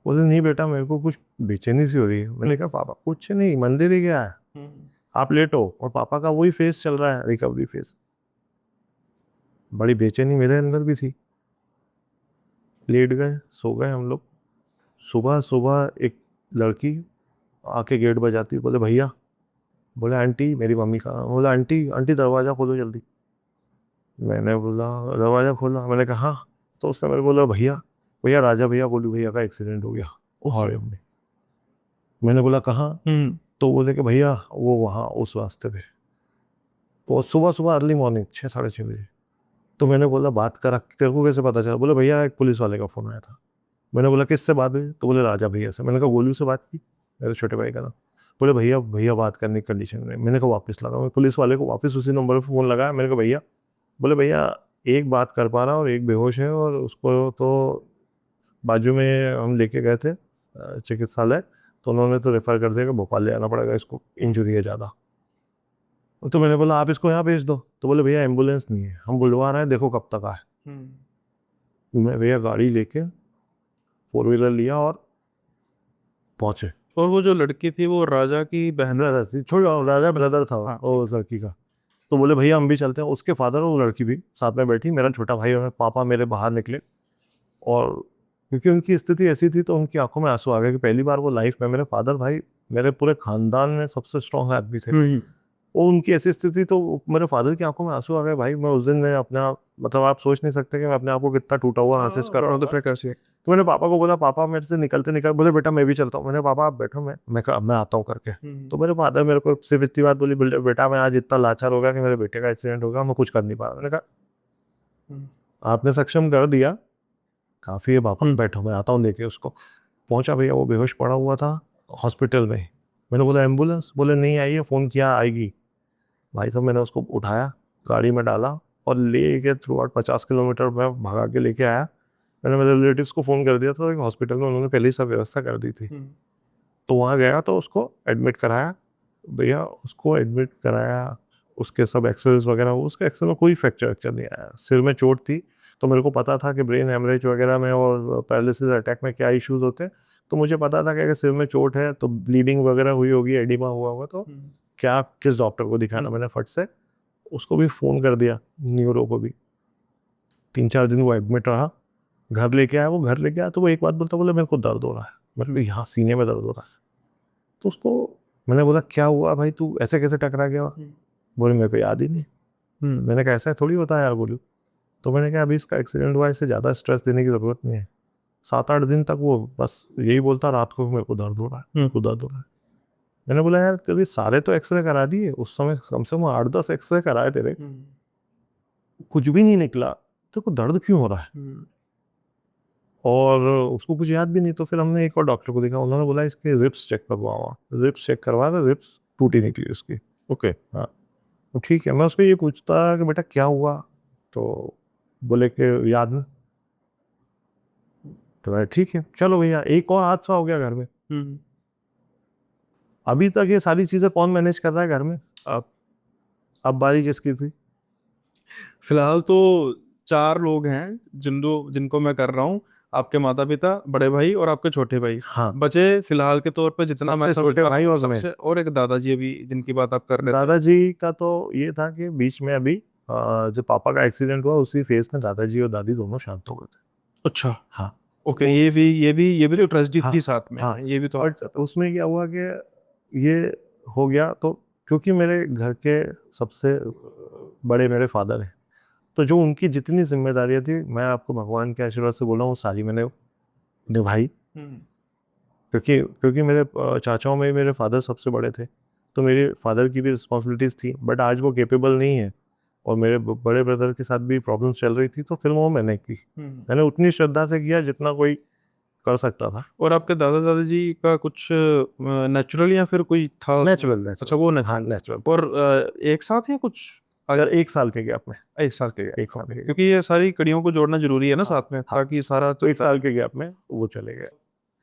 बोले नहीं बेटा मेरे को कुछ बेचैनी सी हो रही है। मैंने कहा पापा कुछ नहीं, मंदिर ही गया है, आप लेट हो, और पापा का वही फेस चल रहा है, रिकवरी फेस। बड़ी बेचैनी मेरे अंदर भी थी। लेट गए, सो गए हम लोग। सुबह सुबह एक लड़की आके गेट बजाती, बोले भैया, बोले आंटी, मेरी मम्मी का, बोला आंटी आंटी दरवाज़ा खोलो जल्दी। मैंने बोला दरवाज़ा खोला, मैंने कहा हाँ। तो उसने मेरे को बोला भैया, भैया राजा भैया, बोलू भैया का एक्सीडेंट हो गया। हाँ मम्मी। मैंने बोला कहाँ? तो बोले कि भैया वो वहाँ उस रास्ते पे। तो सुबह सुबह अर्ली मॉर्निंग 6-6:30 बजे। तो मैंने बोला बात करा, तेरे को कैसे पता चला? बोले भैया एक पुलिस वाले का फ़ोन आया था। मैंने बोला किससे बात हुई? तो बोले राजा भैया से। मैंने कहा गोलू से बात की, मेरे छोटे भाई का नाम। बोले भैया भैया बात करने की कंडीशन में। मैंने कहा वापस लगा, मैं पुलिस वाले को वापस उसी नंबर पर फ़ोन लगाया। मैंने कहा भैया, बोले भैया एक बात कर पा रहा और एक बेहोश है, और उसको तो बाजू में हम लेके गए थे चिकित्सालय, तो उन्होंने तो रेफ़र कर दिया कि भोपाल ले आना पड़ेगा, इसको इंजरी है ज़्यादा। तो मैंने बोला आप इसको यहाँ भेज दो। तो बोले भैया एम्बुलेंस नहीं है, हम बुलवा रहे हैं, देखो कब तक आए। मैं भैया गाड़ी लेके 4 व्हीलर लिया और पहुंचे। और वो जो लड़की थी वो राजा की बहन? ब्रदर थी, छोड़, राजा ब्रदर था हाँ, वो उस लड़की का। तो बोले भैया हम भी चलते हैं। उसके फादर और वो लड़की भी साथ में बैठी, मेरा छोटा भाई और पापा मेरे बाहर निकले। और क्योंकि उनकी स्थिति ऐसी थी, तो उनकी आंखों में आंसू आ गए कि पहली बार वो लाइफ में, मेरे फादर भाई मेरे पूरे खानदान में सबसे स्ट्रॉन्ग आदमी थे, और उनकी ऐसी स्थिति, तो मेरे फादर की आंखों में आंसू आ गए। भाई मैं उस दिन, मैं अपना, मतलब आप सोच नहीं सकते कि मैं अपने आप को कितना टूटा हुआ महसूस कर रहा हूँ। तो फिर कैसे? तो मैंने पापा को बोला, पापा मेरे से निकलते निकल, बोले बेटा मैं भी चलता हूँ। मैंने पापा आप बैठो, मैं कहा मैं आता हूँ करके। तो मेरे फादर मेरे को सिर्फ इतनी बात बोली, बेटा मैं आज इतना लाचार हो गया कि मेरे बेटे का एक्सीडेंट हो गया, मैं कुछ कर नहीं पा रहा। मैंने कहा आपने सक्षम कर दिया, काफ़ी है पापा, बैठो मैं आता हूँ लेके उसको। पहुंचा भैया, वो बेहोश पड़ा हुआ था हॉस्पिटल में। मैंने बोला एम्बुलेंस? बोले नहीं आई है, फ़ोन किया आएगी। भाई साहब मैंने उसको उठाया, गाड़ी में डाला और ले के थ्रू आउट 50 किलोमीटर मैं भगा के लेके आया। मैंने मेरे रिलेटिव्स को फ़ोन कर दिया था, एक हॉस्पिटल में उन्होंने पहले ही सब व्यवस्था कर दी थी। तो वहाँ गया तो उसको एडमिट कराया। भैया उसको एडमिट कराया, उसके सब एक्सरेज वगैरह, उसके एक्सरे में कोई फ्रैक्चर वैक्चर नहीं आया। सिर में चोट थी, तो मेरे को पता था कि ब्रेन हेमरेज वगैरह में और पैरालिसिस अटैक में क्या इश्यूज होते हैं। तो मुझे पता था कि अगर सिर में चोट है तो ब्लीडिंग वगैरह हुई होगी, एडिमा हुआ होगा, तो क्या किस डॉक्टर को दिखाना। मैंने फट से उसको भी फ़ोन कर दिया, न्यूरो को भी। 3-4 दिन वो एडमिट रहा। घर लेके आया, वो घर लेके आया तो वो एक बात बोलता, बोले मेरे को दर्द हो रहा है, मतलब यहाँ सीने में दर्द हो रहा है। तो उसको मैंने बोला क्या हुआ भाई, तू ऐसे कैसे टकरा गया? बोले मेरे को याद ही नहीं। मैंने कहा ऐसा थोड़ी होता है यार बोलू। तो मैंने कहा अभी इसका एक्सीडेंट हुआ, इससे ज़्यादा स्ट्रेस देने की ज़रूरत नहीं है। 7-8 दिन तक वो बस यही बोलता, रात को मेरे को दर्द हो रहा है, मेरे को दर्द हो रहा है। मैंने बोला यार तेरे सारे तो एक्सरे करा दिए, उस समय कम से कम 8-10 एक्सरे कराए तेरे, कुछ भी नहीं निकला, तेरे को दर्द क्यों हो रहा है? और उसको कुछ याद भी नहीं। तो फिर हमने एक और डॉक्टर को देखा, उन्होंने बोला इसके रिब्स चेक करवाओ। रिब्स चेक करवा तो रिब्स टूटी निकली उसकी। ओके। हाँ, तो ठीक है। मैं उसको ये पूछता कि बेटा क्या हुआ, तो बोले कि याद नहीं। तो मैं ठीक है चलो भैया, एक और हादसा हो गया घर में। अभी तक ये सारी चीज़ें कौन मैनेज कर रहा है घर में? अब बारी किसकी थी? फिलहाल तो 4 लोग हैं जिनको मैं कर रहा हूँ। आपके माता पिता, बड़े भाई और आपके छोटे भाई। हाँ, बचे फिलहाल के तौर पे जितना मैं छोटे भाई और मैं। सबसे, और एक दादाजी अभी जिनकी बात आप कर रहे थे। दादाजी का तो ये था कि बीच में अभी जब पापा का एक्सीडेंट हुआ उसी फेज में दादाजी और दादी दोनों शांत हो गए थे। अच्छा। हाँ, ओके, ये भी तो ट्रेजेडी हाँ, थी साथ में। हाँ। ये भी तो और उसमें क्या हुआ कि ये हो गया, तो क्योंकि मेरे घर के सबसे बड़े मेरे फादर हैं, तो जो उनकी जितनी जिम्मेदारियां थी, मैं आपको भगवान के आशीर्वाद से बोला हूँ, वो सारी मैंने निभाई। क्योंकि क्योंकि मेरे चाचाओं में मेरे फादर सबसे बड़े थे, तो मेरे फादर की भी रिस्पॉन्सिबिलिटीज़ थी। बट आज वो केपेबल नहीं है, और मेरे बड़े ब्रदर के साथ भी प्रॉब्लम्स चल रही थी, तो फिर वो मैंने की। मैंने उतनी श्रद्धा से किया जितना कोई कर सकता था। और आपके दादा दादाजी का कुछ नेचुरल या फिर कोई था? नेचुरल, अच्छा, वो हाँ नेचुरल। नेचुरल। और एक साथ या कुछ अगर 1 साल के गैप में, एक साल के gap? 1 साल के, क्योंकि ये सारी कड़ियों को जोड़ना जरूरी है ना साथ में, हाँ, ताकि सारा तो 1 साल के गैप में वो चले गए।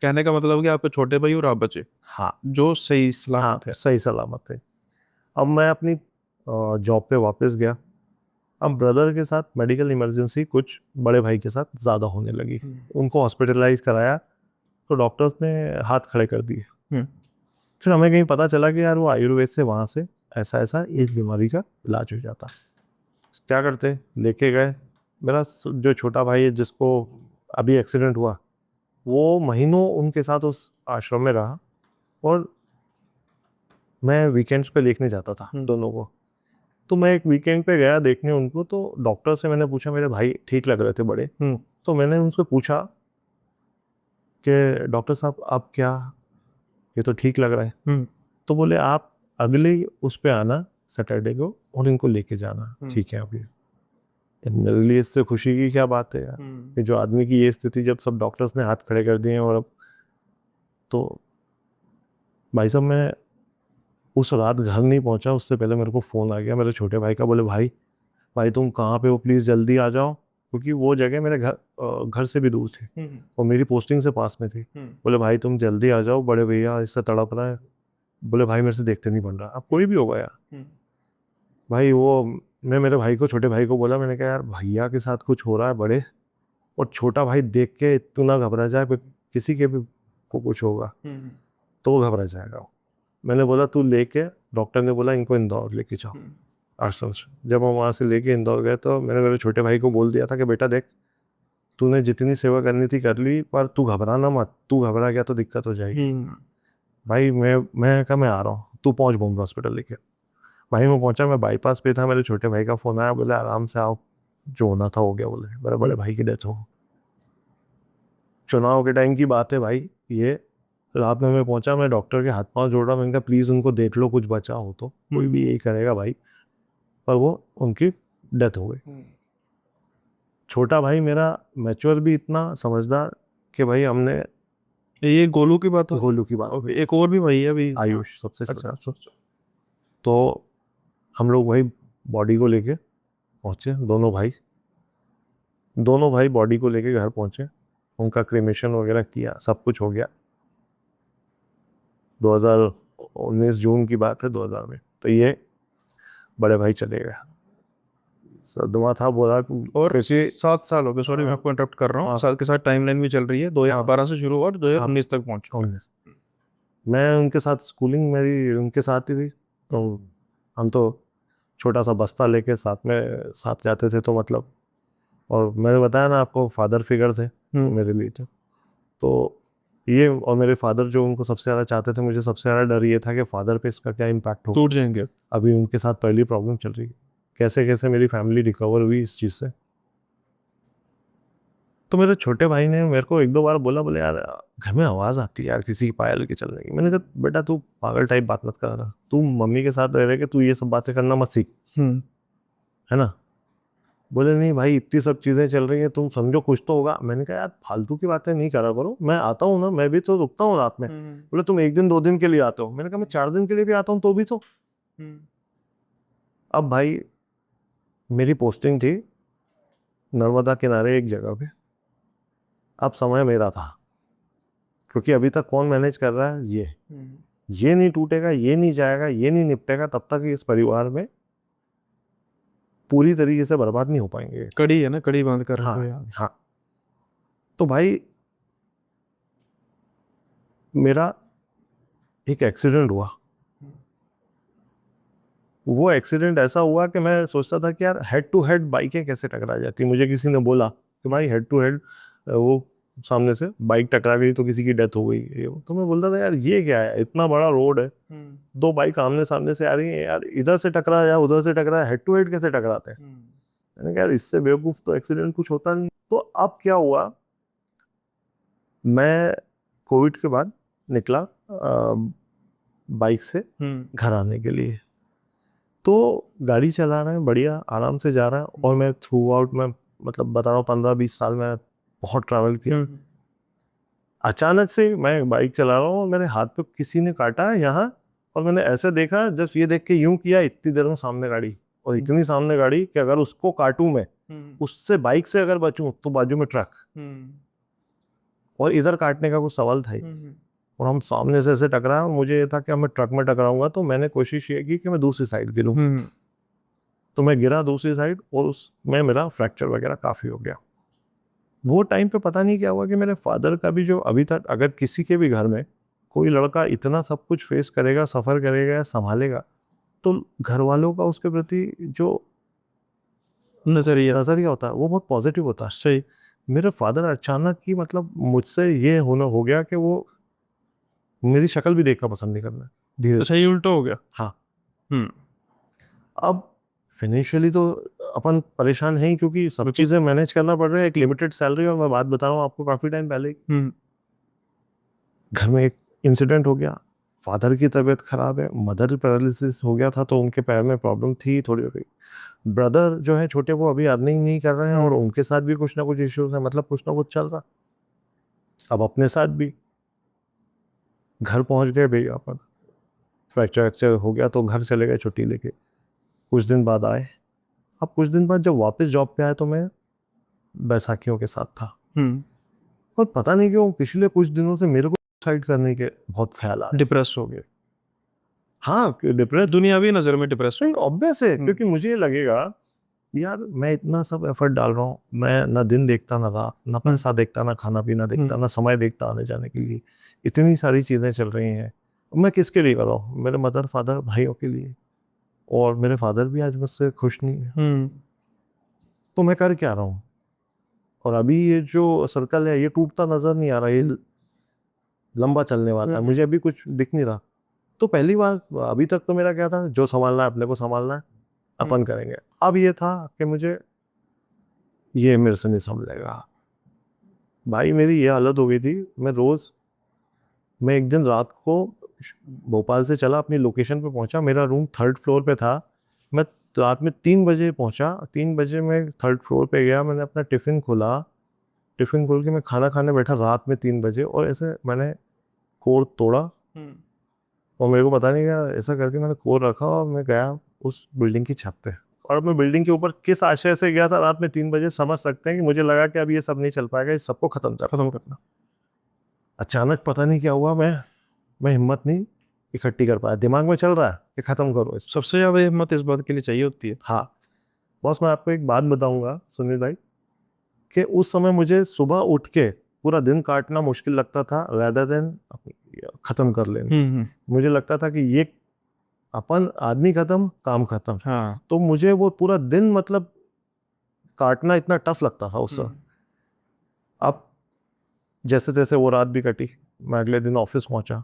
कहने का मतलब कि आपके छोटे भाई और आप बचे हाँ, जो सही हाँ, सलामत है। सही सलामत थे। अब मैं अपनी जॉब पे वापस गया। अब ब्रदर के साथ मेडिकल इमरजेंसी कुछ बड़े भाई के साथ ज़्यादा होने लगी। उनको हॉस्पिटलाइज कराया, तो डॉक्टर्स ने हाथ खड़े कर दिए। हम्म। फिर हमें कहीं पता चला कि यार वो आयुर्वेद से वहाँ से ऐसा ऐसा इस बीमारी का इलाज हो जाता। क्या करते, लेके गए। मेरा जो छोटा भाई है जिसको अभी एक्सीडेंट हुआ, वो महीनों उनके साथ उस आश्रम में रहा, और मैं वीकेंड्स पे देखने जाता था दोनों को। तो मैं एक वीकेंड पे गया देखने उनको, तो डॉक्टर से मैंने पूछा, मेरे भाई ठीक लग रहे थे बड़े, तो मैंने उनसे पूछा कि डॉक्टर साहब आप क्या, ये तो ठीक लग रहा है। तो बोले आप अगले उस पे आना सैटरडे को और इनको लेके जाना। ठीक है अभी, मेरे लिए इससे खुशी की क्या बात है यार, कि जो आदमी की ये स्थिति, जब सब डॉक्टर्स ने हाथ खड़े कर दिए हैं, और अब तो भाई साहब मैं उस रात घर नहीं पहुंचा, उससे पहले मेरे को फ़ोन आ गया मेरे छोटे भाई का। बोले भाई भाई तुम कहाँ पे हो, प्लीज़ जल्दी आ जाओ, क्योंकि वो जगह मेरे घर से भी दूर थी और मेरी पोस्टिंग से पास में थी। बोले भाई तुम जल्दी आ जाओ, बड़े भैया इससे तड़प रहा है। बोले भाई मेरे से देखते नहीं बन रहा, अब कोई भी होगा यार। भाई वो, मैं मेरे भाई को, छोटे भाई को बोला, मैंने कहा यार भैया के साथ कुछ हो रहा है बड़े, और छोटा भाई देख के इतना घबरा जाए, फिर किसी के भी को कुछ होगा तो वो घबरा जाएगा। मैंने बोला तू लेके, डॉक्टर ने बोला इनको इंदौर लेके जाओ आश्रम से। जब हम वहाँ से लेके इंदौर गए, तो मैंने मेरे छोटे भाई को बोल दिया था कि बेटा देख, तूने जितनी सेवा करनी थी कर ली, पर तू घबराना मत, तू घबरा गया तो दिक्कत हो जाएगी। भाई मैं कहा मैं आ रहा हूँ, तू पहुँच बॉम्बे हॉस्पिटल लेके। भाई मैं पहुँचा, मैं बाईपास पे था, मेरे छोटे भाई का फ़ोन आया, बोले आराम से आओ, जो होना था हो गया। बोले मेरे बड़े भाई की डेथ हो, चुनाव के टाइम की बात है भाई ये। रात में मैं पहुंचा, मैं डॉक्टर के हाथ पांव जोड़ रहा, मैंने कहा प्लीज़ उनको देख लो, कुछ बचा हो तो, कोई भी यही करेगा भाई। पर वो उनकी डेथ हो गई। छोटा भाई मेरा मैच्योर भी इतना समझदार कि भाई हमने, ये गोलू की बात हो, गोलू की बात, एक और भी भाई है अभी, आयुष सबसे छोटा। अच्छा। तो हम लोग वही बॉडी को लेके पहुंचे, दोनों भाई बॉडी को लेके घर पहुंचे, उनका क्रीमेशन वगैरह किया, सब कुछ हो गया। 2019 जून की बात है, 2000 में। तो ये बड़े भाई चले गए, सदमा था, बोला और 7 साल हो गए, सॉरी मैं आपको इंटरप्ट कर रहा हूँ, साल के साथ टाइमलाइन भी चल रही है, 2012 से शुरू हुआ और 2019 तक पहुंचा। मैं उनके साथ, स्कूलिंग मेरी उनके साथ ही थी, तो हम तो छोटा सा बस्ता लेके साथ जाते थे, तो मतलब, और मैंने बताया ना आपको फादर फिगर थे मेरे लिए। तो ये, और मेरे फादर जो उनको सबसे ज़्यादा चाहते थे, मुझे सबसे ज़्यादा डर ये था कि फादर पे इसका क्या इम्पैक्ट हो, टूट जाएंगे। अभी उनके साथ पहली प्रॉब्लम चल रही है, कैसे कैसे मेरी फैमिली रिकवर हुई इस चीज़ से। तो मेरे छोटे भाई ने मेरे को एक दो बार बोला, बोले यार घर में आवाज़ आती है यार किसी की पायल के चलने की। मैंने कहा बेटा तू पागल टाइप बात मत कर, तू मम्मी के साथ रह रहे कि तू ये सब बातें करना मत सीख, है ना। बोले नहीं भाई इतनी सब चीज़ें चल रही हैं, तुम समझो कुछ तो होगा। मैंने कहा यार फालतू की बातें नहीं करा करो, मैं आता हूँ ना, मैं भी तो रुकता हूँ रात में। बोले तुम 1 दिन 2 दिन के लिए आते हो। मैंने कहा मैं 4 दिन के लिए भी आता हूँ तो भी तो। अब भाई मेरी पोस्टिंग थी नर्मदा किनारे एक जगह पे, अब समय मेरा था, क्योंकि अभी तक कौन मैनेज कर रहा है, ये नहीं टूटेगा, ये नहीं जाएगा, ये नहीं निपटेगा, तब तक इस परिवार में पूरी तरीके से बर्बाद नहीं हो पाएंगे। कड़ी है ना, कड़ी बांध कर हाँ रखो यार। हाँ। तो भाई मेरा एक एक्सीडेंट हुआ, वो एक्सीडेंट ऐसा हुआ कि मैं सोचता था कि यार हेड टू हेड बाइकें कैसे टकरा जाती। मुझे किसी ने बोला कि भाई हेड टू हेड वो सामने से बाइक टकरा गई तो किसी की डेथ हो गई, ये वो। तो मैं बोलता था यार ये क्या है, इतना बड़ा रोड है, दो बाइक आमने सामने से आ रही है यार, इधर से टकरा या उधर से टकरा, हेड टू हेड कैसे टकराते हैं। मैंने कहा यार इससे बेवकूफ़ तो एक्सीडेंट कुछ होता नहीं। तो अब क्या हुआ, मैं कोविड के बाद निकला बाइक से घर आने के लिए। तो गाड़ी चला रहे हैं बढ़िया, आराम से जा रहा है, और मैं थ्रू आउट में, मतलब बता रहा हूँ 15-20 साल में बहुत ट्रैवल किया। अचानक से मैं बाइक चला रहा हूँ और मेरे हाथ पे किसी ने काटा है यहाँ, और मैंने ऐसे देखा, जस्ट ये देख के यूं किया, इतनी देर में सामने गाड़ी, और इतनी सामने गाड़ी कि अगर उसको काटूं मैं, उससे बाइक से अगर बचूं तो बाजू में ट्रक, और इधर काटने का कुछ सवाल था ही। और हम सामने से ऐसे टकराए, और मुझे ये था कि मैं ट्रक में टकराऊंगा, तो मैंने कोशिश ये की कि मैं दूसरी साइड गिरूं। तो मैं गिरा दूसरी साइड, और उसमें मेरा फ्रैक्चर वगैरह काफ़ी हो गया। वो टाइम पे पता नहीं क्या हुआ कि मेरे फादर का भी, जो अभी तक अगर किसी के भी घर में कोई लड़का इतना सब कुछ फेस करेगा, सफ़र करेगा या संभालेगा, तो घर वालों का उसके प्रति जो नजरिया होता है वो बहुत पॉजिटिव होता है। सही। मेरे फादर अचानक ही मतलब मुझसे ये होना हो गया कि वो मेरी शक्ल भी देखना पसंद नहीं करना धीरे तो सही उल्टा हो गया। हाँ। हम्म। अब फाइनेंशियली तो अपन परेशान हैं ही, क्योंकि सब बिल्कुल। चीज़ें मैनेज करना पड़ रहा है, एक लिमिटेड सैलरी। और मैं बात बता रहा हूँ आपको काफ़ी टाइम पहले ही, हम्म। घर में एक इंसिडेंट हो गया, फादर की तबीयत खराब है, मदर पैरालिसिस हो गया था तो उनके पैर में प्रॉब्लम थी थोड़ी हो गई। ब्रदर जो है छोटे वो अभी अर्निंग नहीं कर रहे हैं और उनके साथ भी कुछ ना कुछ इश्यूज है, मतलब कुछ ना कुछ चल रहा। अब अपने साथ भी घर पहुंच गए भैया अपन, फ्रैक्चर वैक्चर हो गया तो घर चले गए छुट्टी लेके। कुछ दिन बाद आए। अब कुछ दिन बाद जब वापस जॉब पे आए तो मैं बैसाखियों के साथ था। हम्म। और पता नहीं क्यों पिछले कुछ दिनों से मेरे को सुसाइड करने के बहुत ख्याल आ रहे हैं। डिप्रेस हो गए। हाँ डिप्रेस, दुनियावी नजर में डिप्रेस हो। ऑब्वियस है, क्योंकि मुझे ये लगेगा यार मैं इतना सब एफर्ट डाल रहा हूँ, मैं ना दिन देखता ना रात, ना पैसा देखता ना खाना पीना देखता ना समय देखता आने जाने के लिए, इतनी सारी चीज़ें चल रही हैं। मैं किसके लिए कर रहा हूँ? मेरे मदर फादर भाइयों के लिए। और मेरे फादर भी आज मुझसे खुश नहीं है, हम्म। तो मैं कर क्या रहा हूँ? और अभी ये जो सर्कल है ये टूटता नजर नहीं आ रहा, ये लंबा चलने वाला है, मुझे अभी कुछ दिख नहीं रहा। तो पहली बार अभी तक तो मेरा क्या था, जो संभालना है अपने को संभालना है, अपन करेंगे। अब ये था कि मुझे ये मेरे से नहीं संभलेगा भाई। मेरी ये हालत हो गई थी, मैं एक दिन रात को भोपाल से चला, अपनी लोकेशन पे पहुंचा, मेरा रूम 3rd फ्लोर पे था। मैं रात में 3 बजे पहुंचा, 3 बजे मैं 3rd फ्लोर पे गया, मैंने अपना टिफ़िन खोला, टिफ़िन खोल के मैं खाना खाने बैठा रात में 3 बजे, और ऐसे मैंने कोड तोड़ा और मेरे को पता नहीं क्या ऐसा करके मैंने कोड रखा और मैं गया उस बिल्डिंग की छत पे। और मैं बिल्डिंग के ऊपर किस आशय से गया था रात में 3 बजे समझ सकते हैं कि मुझे लगा कि अब ये सब नहीं चल पाएगा, इस सबको खत्म करना। अचानक पता नहीं क्या हुआ, मैं हिम्मत नहीं इकट्ठी कर पाया, दिमाग में चल रहा है कि खत्म करो इसको। सबसे ज्यादा हिम्मत इस बात के लिए चाहिए होती है। हाँ बॉस, मैं आपको एक बात बताऊंगा सुनील भाई, कि उस समय मुझे सुबह उठ के पूरा दिन काटना मुश्किल लगता था, rather देन खत्म कर लेना। मुझे लगता था कि ये अपन आदमी खत्म काम खत्म। हाँ। तो मुझे वो पूरा दिन मतलब काटना इतना टफ लगता था उस समय। अब जैसे तैसे वो रात भी कटी, मैं अगले दिन ऑफिस पहुंचा।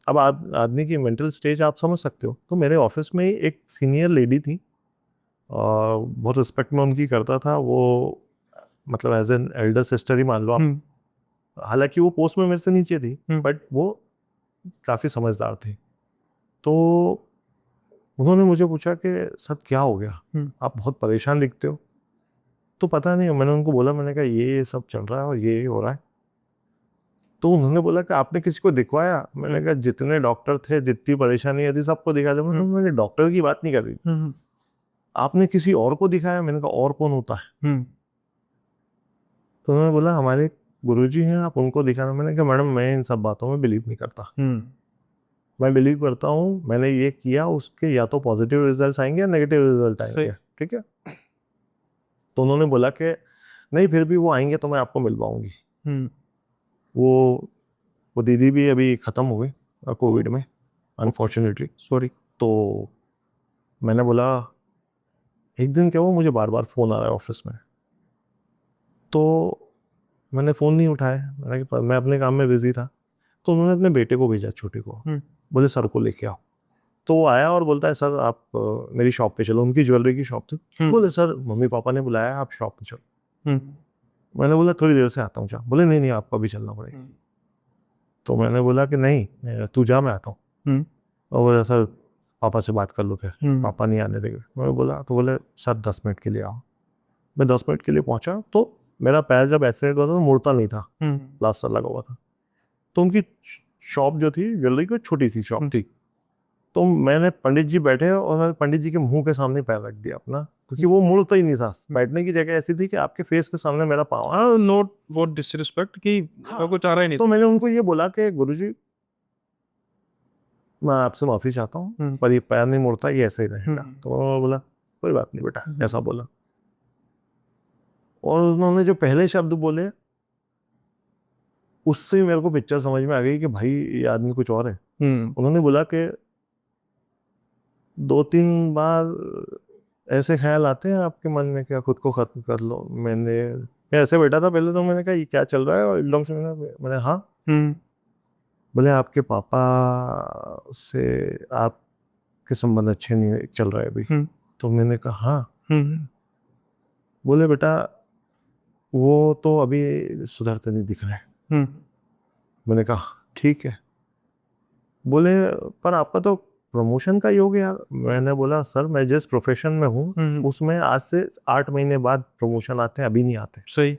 अब आदमी की मेंटल स्टेज आप समझ सकते हो। तो मेरे ऑफिस में एक सीनियर लेडी थी, और बहुत रिस्पेक्ट में उनकी करता था, वो मतलब एज एन एल्डर सिस्टर ही मान लो आप। हालांकि वो पोस्ट में मेरे से नीचे थी, बट वो काफ़ी समझदार थी। तो उन्होंने मुझे पूछा कि सर क्या हो गया, आप बहुत परेशान दिखते हो। तो पता नहीं, मैंने उनको बोला, मैंने कहा ये सब चल रहा है और ये हो रहा है। तो उन्होंने बोला कि आपने किसी को दिखवाया? मैंने कहा जितने डॉक्टर थे, जितनी परेशानी थी, सबको दिखा दिया। मैंने डॉक्टर की बात नहीं कर रही, आपने किसी और को दिखाया? मैंने कहा और कौन होता है? तो उन्होंने बोला हमारे गुरुजी हैं, आप उनको दिखाना। मैंने कहा मैडम मैं इन सब बातों में बिलीव नहीं करता। मैं बिलीव करता हूँ मैंने ये किया, उसके या तो पॉजिटिव रिजल्ट आएंगे या नेगेटिव रिजल्ट आएंगे, ठीक है। तो उन्होंने बोला कि नहीं फिर भी वो आएंगे तो मैं आपको मिल पाऊंगी। वो वो दीदी भी अभी ख़त्म हो गई कोविड में, अनफॉर्चुनेटली, सॉरी। तो मैंने बोला, एक दिन क्या हुआ, मुझे बार बार फ़ोन आ रहा है ऑफिस में। तो मैंने फ़ोन नहीं उठाया, मैं अपने काम में बिजी था। तो उन्होंने अपने बेटे को भेजा, छोटे को, बोले सर को लेके आओ। तो वो आया और बोलता है सर आप मेरी शॉप पे चलो। उनकी ज्वेलरी की शॉप थी। बोले सर मम्मी पापा ने बुलाया, आप शॉप पे चलो। मैंने बोला थोड़ी देर से आता हूँ, जा। बोले नहीं नहीं आपको अभी चलना पड़ेगा। तो मैंने बोला कि नहीं तू जा, मैं आता हूँ। और बोला सर पापा से बात कर लो फिर। पापा नहीं आने देंगे। मैंने बोला, तो बोले सर 10 मिनट के लिए आओ। मैं 10 मिनट के लिए पहुंचा, तो मेरा पैर जब एक्सीडेंट हुआ था तो मुड़ता नहीं था, प्लास्टर लगा हुआ था। तो उनकी शॉप जो थी ज्वेलरी की, छोटी सी शॉप थी। तो मैंने पंडित जी बैठे और मैंने पंडित जी के मुंह के सामने पैर रख दिया अपना, क्योंकि वो मुड़ता ही नहीं था। बैठने की जगह ऐसी थी कि आपके फेस के सामने मेरा पाँव। नोट वो डिसरिस्पेक्ट की कुछ आ रहा ही नहीं। तो मैंने उनको ये बोला कि गुरुजी मैं आपसे माफी चाहता हूँ, पर ये पैर नहीं मुड़ता, ये ऐसे ही रहेगा। तो उन्होंने बोला कोई बात नहीं बेटा, ऐसा बोला। और उन्होंने जो पहले शब्द बोले उससे मेरे को पिक्चर समझ में आ गई कि भाई ये आदमी कुछ और है। उन्होंने बोला कि 2-3 बार ऐसे ख्याल आते हैं आपके मन में, क्या खुद को खत्म कर लो। मैं ऐसे बैठा था पहले, तो मैंने कहा ये क्या चल रहा है, और एकदम से मैंने हाँ। बोले आपके पापा से आपके संबंध अच्छे नहीं चल रहे अभी। तो मैंने कहा हाँ। बोले बेटा वो तो अभी सुधरते नहीं दिख रहे। मैंने कहा ठीक है। बोले पर आपका तो प्रमोशन का ही हो गया। मैंने बोला सर मैं जिस प्रोफेशन में हूँ उसमें आज से 8 महीने बाद प्रमोशन आते हैं, अभी नहीं आते। सही।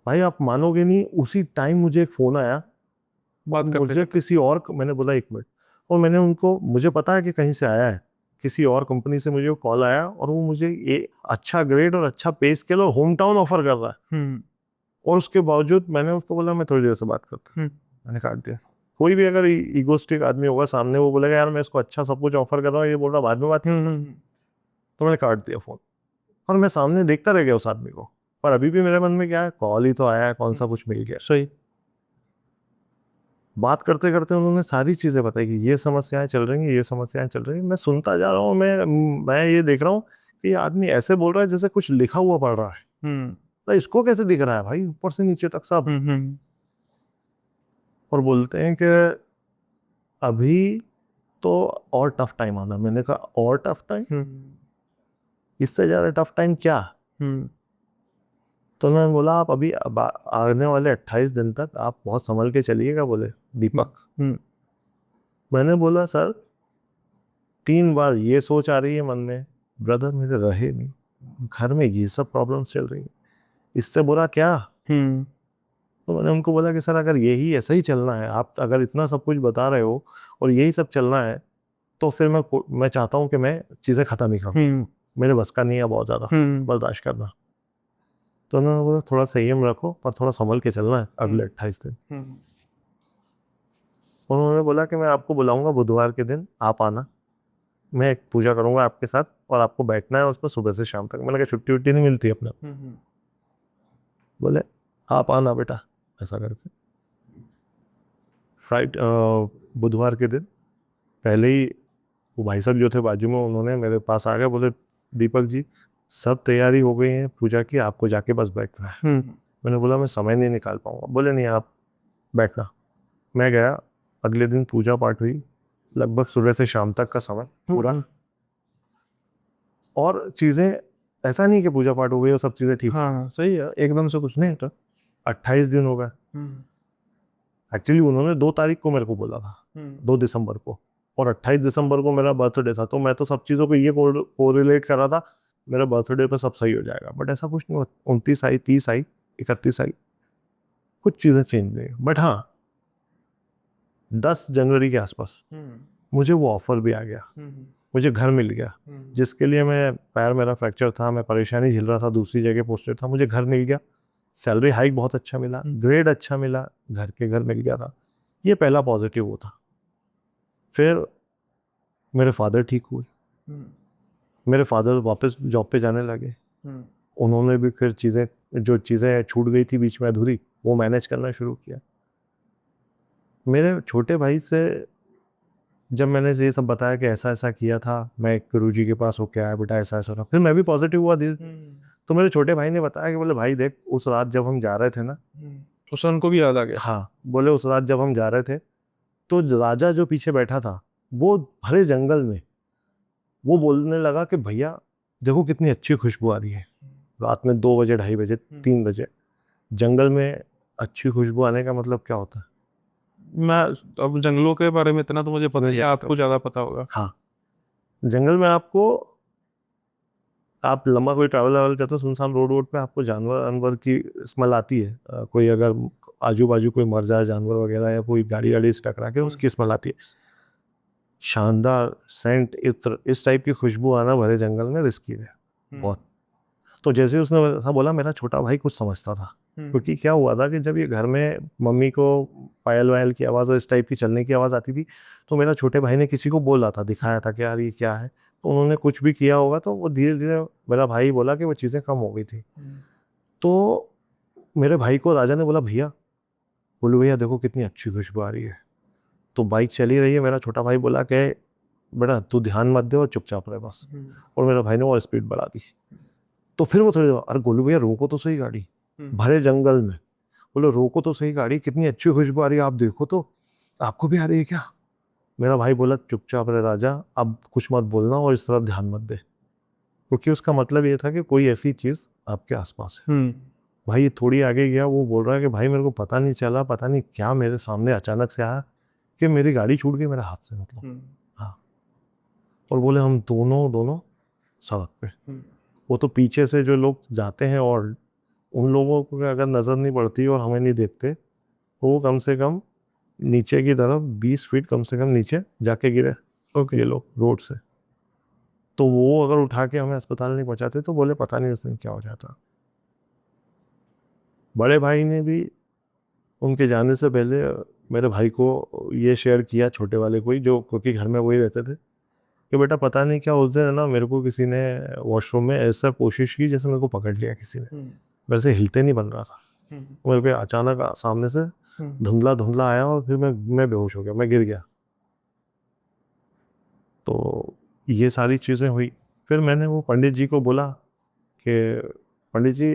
भाई आप मानोगे नहीं, उसी टाइम मुझे एक फोन आया, बात करते मुझे किसी और, मैंने बोला 1 मिनट, और मैंने उनको, मुझे पता है कि कहीं से आया है, किसी और कंपनी से मुझे कॉल आया, और वो मुझे ये अच्छा ग्रेड और अच्छा पे स्केल और होम टाउन ऑफर कर रहा है। और उसके बावजूद मैंने उसको बोला मैं थोड़ी देर से बात करता हूँ, मैंने काट दिया। कोई भी अगर ईगोस्टिक आदमी होगा सामने, वो बोलेगा यार मैं इसको अच्छा सब कुछ ऑफर कर रहा हूँ, ये बोल रहा बाद में बात करें। तो मैंने काट दिया फोन, और मैं सामने देखता रह गया उस आदमी को। पर अभी भी मेरे मन में क्या है, कॉल ही तो आया है, कौन सा कुछ मिल गया। सही। बात करते करते उन्होंने सारी चीजें बताई कि ये समस्याएं चल रही हैं, ये समस्याएं चल रही हैं। मैं सुनता जा रहा हूँ, मैं ये देख रहा हूँ कि ये आदमी ऐसे बोल रहा है जैसे कुछ लिखा हुआ पढ़ रहा है। तो इसको कैसे दिख रहा है भाई, ऊपर से नीचे तक सब। और बोलते हैं कि अभी तो और टफ टाइम आना। मैंने कहा और टफ टाइम, इससे ज्यादा टफ टाइम क्या। तो उन्होंने बोला आप अभी आने वाले 28 दिन तक आप बहुत संभल के चलिएगा, बोले दीपक। मैंने बोला सर 3 बार ये सोच आ रही है मन में, ब्रदर मेरे रहे नहीं, घर में ये सब प्रॉब्लम्स चल रही है, इससे बुरा क्या। तो मैंने उनको बोला कि सर अगर यही ऐसा ही चलना है, आप अगर इतना सब कुछ बता रहे हो और यही सब चलना है, तो फिर मैं चाहता हूँ कि मैं चीज़ें ख़त्म ही करूँ। मेरे बस का नहीं है बहुत ज़्यादा बर्दाश्त करना। तो उन्होंने बोला थोड़ा संयम रखो, पर थोड़ा संभल के चलना है अगले 28 दिन। उन्होंने बोला कि मैं आपको बुलाऊंगा बुधवार के दिन, आप आना, मैं एक पूजा करूंगा आपके साथ, और आपको बैठना है उस पर सुबह से शाम तक। मैंने कहा छुट्टी वुट्टी नहीं मिलती अपने। बोले आप आना बेटा। ऐसा करके बुधवार के दिन पहले ही वो भाई साहब जो थे बाजू में, उन्होंने मेरे पास आ गए, बोले दीपक जी सब तैयारी हो गई है पूजा की, आपको जाके बस बैठना है। मैंने बोला मैं समय नहीं निकाल पाऊंगा। बोले नहीं आप बैठना। मैं गया, अगले दिन पूजा पाठ हुई, लगभग सुबह से शाम तक का समय पूरा। और चीज़ें, ऐसा नहीं कि पूजा पाठ हो गई और सब चीज़ें ठीक। हाँ सही है, एकदम से कुछ नहीं होता। 28 दिन हो गए। एक्चुअली उन्होंने 2 तारीख को मेरे को बोला था, 2 दिसंबर को, और 28 दिसंबर को मेरा बर्थडे था। तो मैं तो सब चीज़ों को ये कोरिलेट कर रहा था, मेरा बर्थडे पे सब सही हो जाएगा। बट ऐसा कुछ नहीं हुआ। 29 आई, 30 आई, 31 आई, कुछ चीज़ें चेंज नहीं। बट हाँ 10 जनवरी के आसपास मुझे वो ऑफर भी आ गया, मुझे घर मिल गया। जिसके लिए मैं, पैर मेरा फ्रैक्चर था, मैं परेशानी झेल रहा था, दूसरी जगह पोस्टेड था, मुझे घर मिल गया। सैलरी हाइक बहुत अच्छा मिला, ग्रेड अच्छा मिला, घर मिल गया था। ये पहला पॉजिटिव वो था। फिर मेरे फादर ठीक हुए, मेरे फादर वापस जॉब पे जाने लगे। उन्होंने भी फिर जो चीज़ें छूट गई थी बीच में अधूरी, वो मैनेज करना शुरू किया। मेरे छोटे भाई से जब मैंने ये सब बताया कि ऐसा ऐसा किया था, मैं गुरुजी के पास होके आया बेटा, ऐसा ऐसा था, फिर मैं भी पॉजिटिव हुआ धीरे। तो मेरे छोटे भाई ने बताया कि बोले भाई देख उस रात जब हम जा रहे थे ना, उस उनको भी याद आ गया। हाँ बोले उस रात जब हम जा रहे थे, तो राजा जो पीछे बैठा था वो भरे जंगल में, वो बोलने लगा कि भैया देखो कितनी अच्छी खुशबू आ रही है। रात में 2 बजे, 2:30 बजे, 3 बजे जंगल में अच्छी खुशबू आने का मतलब क्या होता है। मैं अब जंगलों के बारे में इतना तो मुझे पता ही है, आपको ज्यादा पता होगा। हाँ जंगल में आपको, आप लंबा कोई ट्रैवल करते हो, सुनसान रोड पे आपको जानवर की स्मेल आती है। कोई अगर आजू बाजू कोई मर जाए जानवर वगैरह, या कोई गाड़ी से टकरा के, उसकी स्मेल आती है। शानदार सेंट, इस टाइप की खुशबू आना भरे जंगल में रिस्की है बहुत। तो जैसे उसने ऐसा बोला, मेरा छोटा भाई कुछ समझता था। क्योंकि क्या हुआ था कि जब ये घर में मम्मी को पायल वायल की आवाज़ और इस टाइप की चलने की आवाज़ आती थी, तो मेरा छोटे भाई ने किसी को बोला था, दिखाया था कि यार ये क्या है। तो उन्होंने कुछ भी किया होगा, तो वो धीरे धीरे मेरा भाई बोला कि वो चीज़ें कम हो गई थी। तो मेरे भाई को राजा ने बोला भैया, बोलो भैया देखो कितनी अच्छी खुशबू आ रही है। तो बाइक चली रही है, मेरा छोटा भाई बोला कि बेटा तू ध्यान मत दे और चुपचाप रहे बस। और मेरे भाई ने वो स्पीड बढ़ा दी। तो फिर वो थोड़ी देर, अरे गोलू भैया रोको तो सही गाड़ी, भरे जंगल में, बोले रोको तो सही गाड़ी, कितनी अच्छी खुशबू आ रही है, आप देखो तो, आपको भी आ रही है क्या? मेरा भाई बोला चुपचाप रहे राजा, अब कुछ मत बोलना और इस तरफ ध्यान मत दे, क्योंकि उसका मतलब ये था कि कोई ऐसी चीज आपके आसपास है। भाई ये थोड़ी आगे गया, वो बोल रहा है कि भाई मेरे को पता नहीं चला, पता नहीं क्या मेरे सामने अचानक से आया कि मेरी गाड़ी छूट गई मेरे हाथ से, मतलब। हाँ। और बोले हम दोनों दोनों सड़क पे। वो तो पीछे से जो लोग जाते हैं, और उन लोगों को अगर नज़र नहीं पड़ती और हमें नहीं देखते, वो कम से कम नीचे की तरफ 20 फीट कम से कम नीचे जाके गिरे। ओके। ये लोग रोड से, तो वो अगर उठा के हमें अस्पताल नहीं पहुंचाते तो बोले पता नहीं उस दिन क्या हो जाता। बड़े भाई ने भी उनके जाने से पहले मेरे भाई को ये शेयर किया, छोटे वाले को ही, जो क्योंकि घर में वही रहते थे, कि बेटा पता नहीं क्या उस दिन है ना, मेरे को किसी ने वॉशरूम में ऐसा कोशिश की जैसे मेरे को पकड़ लिया किसी ने, मेरे से हिलते नहीं बन रहा था। मेरे को अचानक सामने से धुंधला धुंधला आया और फिर मैं बेहोश हो गया, मैं गिर गया। तो ये सारी चीज़ें हुई। फिर मैंने वो पंडित जी को बोला कि पंडित जी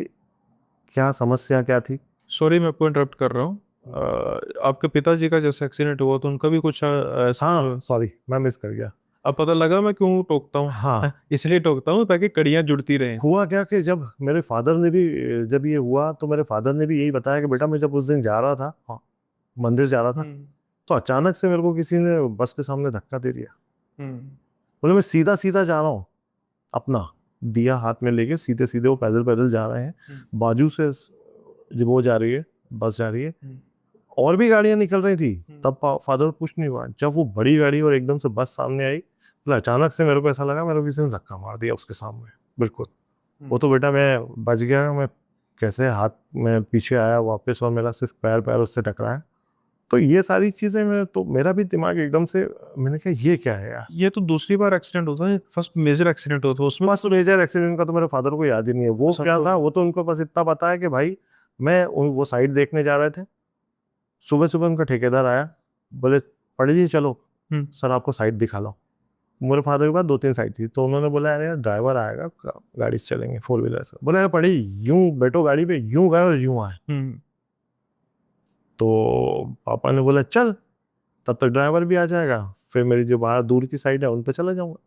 क्या समस्या क्या थी। सॉरी मैं आपको इंटरप्ट कर रहा हूँ। आपके पिताजी का जैसे एक्सीडेंट हुआ तो उनका भी कुछ ऐसा, हाँ सॉरी मैं मिस कर गया। अब पता लगा मैं क्यों टोकता हूँ। हाँ। इसलिए टोकता हूँ ताकि कड़ियाँ जुड़ती रहें। हुआ क्या कि जब मेरे फादर ने भी, जब ये हुआ तो मेरे फादर ने भी यही बताया कि बेटा मैं जब उस दिन जा रहा था, हाँ, मंदिर जा रहा था, तो अचानक से मेरे को किसी ने बस के सामने धक्का दे दिया। बोले मैं सीधा सीधा जा रहा हूँ, अपना दिया हाथ में लेके सीधे सीधे वो पैदल पैदल जा रहे हैं, बाजू से जब वो जा रही है, बस जा रही है, और भी गाड़ियां निकल रही थी, तब फादर कुछ नहीं हुआ। जब वो बड़ी गाड़ी और एकदम से बस सामने आई, तो अचानक से मेरे को ऐसा लगा मेरे को किसी ने धक्का मार दिया उसके सामने, बिल्कुल। वो तो बेटा मैं बच गया, मैं कैसे हाथ में पीछे आया वापस और मेरा सिर्फ पैर पैर उससे टकराया। तो ये सारी चीजें मैं, तो मेरा भी दिमाग एकदम से, मैंने कहा ये क्या है यार। ये तो दूसरी बार एक्सीडेंट होता है, फर्स्ट मेजर एक्सीडेंट होता है उसमें। फर्स्ट मेजर एक्सीडेंट का तो मेरे फादर को याद ही नहीं है, वो क्या था, वो तो उनको बस इतना पता है कि भाई मैं वो साइड देखने जा रहे थे, सुबह सुबह उनका ठेकेदार आया, बोले पंडित जी चलो सर आपको साइड दिखा लो। मेरे फादर के पास 2-3 साइड थी, तो उन्होंने बोला अरे यार ड्राइवर आएगा, गाड़ी से चलेंगे 4 व्हीलर से। बोले यार पड़ी यूं बैठो गाड़ी पे, यूं गए और यूं आए। तो पापा ने बोला चल, तब तक ड्राइवर भी आ जाएगा, फिर मेरी जो बाहर दूर की साइड है उन पर चला जाऊंगा।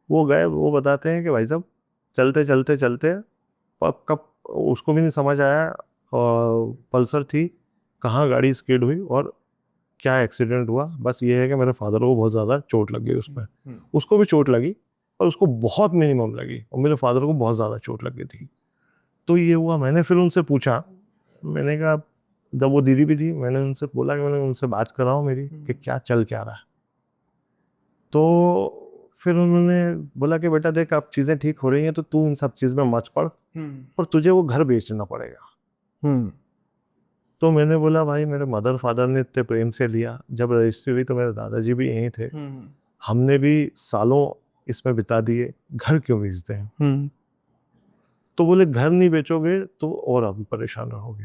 वो गए, वो बताते हैं कि भाई साहब चलते चलते चलते कब उसको भी नहीं समझ आया, और पल्सर थी, कहाँ गाड़ी स्किड हुई और क्या एक्सीडेंट हुआ। बस ये है कि मेरे फादर को बहुत ज़्यादा चोट लग गई उसमें, उसको भी चोट लगी और उसको बहुत मिनिमम लगी, और मेरे फादर को बहुत ज़्यादा चोट लग गई थी। तो ये हुआ, मैंने फिर उनसे पूछा, मैंने कहा, जब वो दीदी भी थी, मैंने उनसे बोला कि मैंने उनसे बात कराओ मेरी कि क्या चल क्या रहा है। तो फिर उन्होंने बोला कि बेटा देख अब चीज़ें ठीक हो रही हैं तो तू इन सब चीज़ में मत पड़, और तुझे वो घर बेचना पड़ेगा। तो मैंने बोला भाई मेरे मदर फादर ने इतने प्रेम से लिया, जब रजिस्ट्री हुई तो मेरे दादाजी भी यहीं थे, हमने भी सालों इसमें बिता दिए, घर क्यों बेचते हैं। तो बोले घर नहीं बेचोगे तो और आप परेशान रहोगे।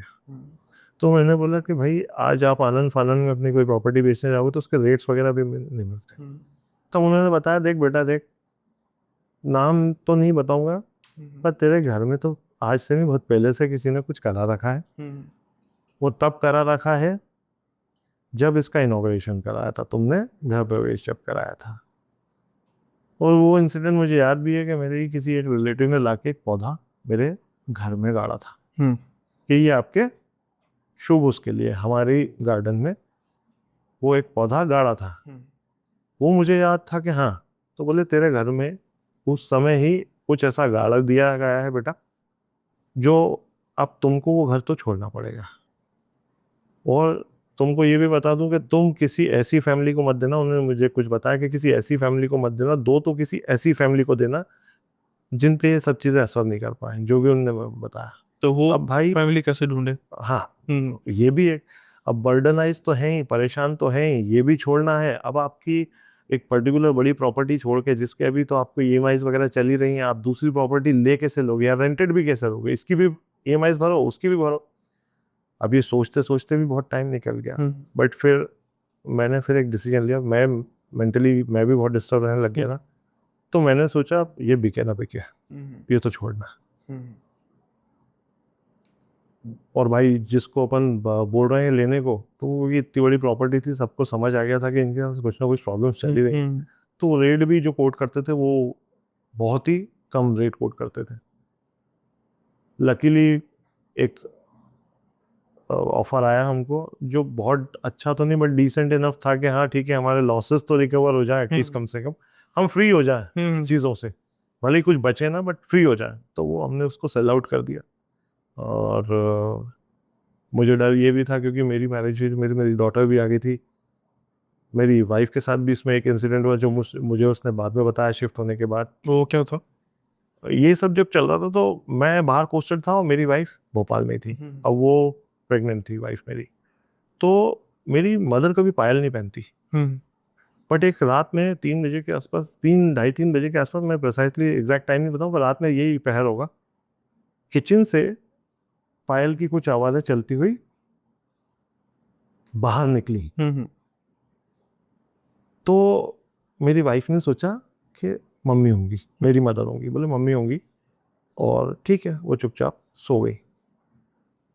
तो मैंने बोला कि भाई आज आप आनंद फानंद में अपनी कोई प्रॉपर्टी बेचने जाओगे तो उसके रेट्स वगैरह भी नहीं मिलते। तो उन्होंने बताया देख बेटा देख, नाम तो नहीं बताऊंगा, पर तेरे घर में तो आज से नहीं बहुत पहले से किसी ने कुछ करा रखा है। वो तब करा रखा है जब इसका इनॉग्रेशन कराया था तुमने, घर प्रवेश जब कराया था। और वो इंसिडेंट मुझे याद भी है कि मेरे ही किसी एक रिलेटिव ने लाके एक पौधा मेरे घर में गाड़ा था कि ये आपके शुभ उसके लिए, हमारे गार्डन में वो एक पौधा गाड़ा था। वो मुझे याद था कि हाँ, तो बोले तेरे घर में उस समय ही कुछ ऐसा गाड़ दिया गया है बेटा, जो अब तुमको वो घर तो छोड़ना पड़ेगा। और तुमको ये भी बता दूं कि तुम किसी ऐसी फैमिली को मत देना, उन्होंने मुझे कुछ बताया कि किसी ऐसी फैमिली को मत देना, दो तो किसी ऐसी फैमिली को देना जिन पे ये सब चीज़ें असर नहीं कर पाए, जो भी उन्होंने बताया। तो वो अब भाई फैमिली कैसे ढूंढे। हाँ, ये भी एक, अब बर्डनाइज तो है ही, परेशान तो है ही, ये भी छोड़ना है। अब आपकी एक पर्टिकुलर बड़ी प्रॉपर्टी छोड़ के, जिसके अभी तो आपको ईएमआईज वगैरह चली रही हैं, आप दूसरी प्रॉपर्टी ले कैसे लोगे या रेंटेड भी कैसे लोगे, इसकी भी ईएमआईज भरो, उसकी भी भरो। अब ये सोचते सोचते भी बहुत टाइम निकल गया, बट फिर मैंने फिर एक डिसीजन लिया, मैं मेंटली मैं भी बहुत डिस्टर्ब रहने लग गया था। तो मैंने सोचा ये बिके ना बिके, ये तो छोड़ना। और भाई जिसको अपन बोल रहे हैं लेने को, तो ये इतनी बड़ी प्रॉपर्टी थी, सबको समझ आ गया था कि इनके साथ कुछ ना कुछ प्रॉब्लम चल ही रही। तो रेट भी जो कोट करते थे वो बहुत ही कम रेट कोट करते थे। लकीली एक ऑफर आया हमको जो बहुत अच्छा तो नहीं बट डिसेंट इनफ था कि हाँ ठीक है, हमारे लॉसेस तो रिकवर हो जाए एटलीस्ट, कम से कम हम फ्री हो जाए चीज़ों से, भले ही कुछ बचे ना बट फ्री हो जाए। तो वो हमने उसको सेल आउट कर दिया। और मुझे डर ये भी था क्योंकि मेरी मैरिज हुई, मेरी डॉटर भी आ गई थी। मेरी वाइफ के साथ भी इसमें एक इंसिडेंट हुआ जो मुझे उसने बाद में बताया शिफ्ट होने के बाद। वो क्या था? ये सब जब चल रहा था तो मैं बाहर पोस्टेड था और मेरी वाइफ भोपाल में थी। अब वो प्रेग्नेंट थी वाइफ मेरी। तो मेरी मदर कभी पायल नहीं पहनती। बट एक रात में 3 बजे के आसपास, 3 ढाई 3 बजे के आसपास, मैं प्रिसाइसली एग्जैक्ट टाइम नहीं बताऊँ पर रात में यही पहर होगा, किचन से पायल की कुछ आवाज़ें चलती हुई बाहर निकली। तो मेरी वाइफ ने सोचा कि मम्मी होंगी, मेरी मदर होंगी, बोले मम्मी होंगी, और ठीक है वो चुपचाप सो गई।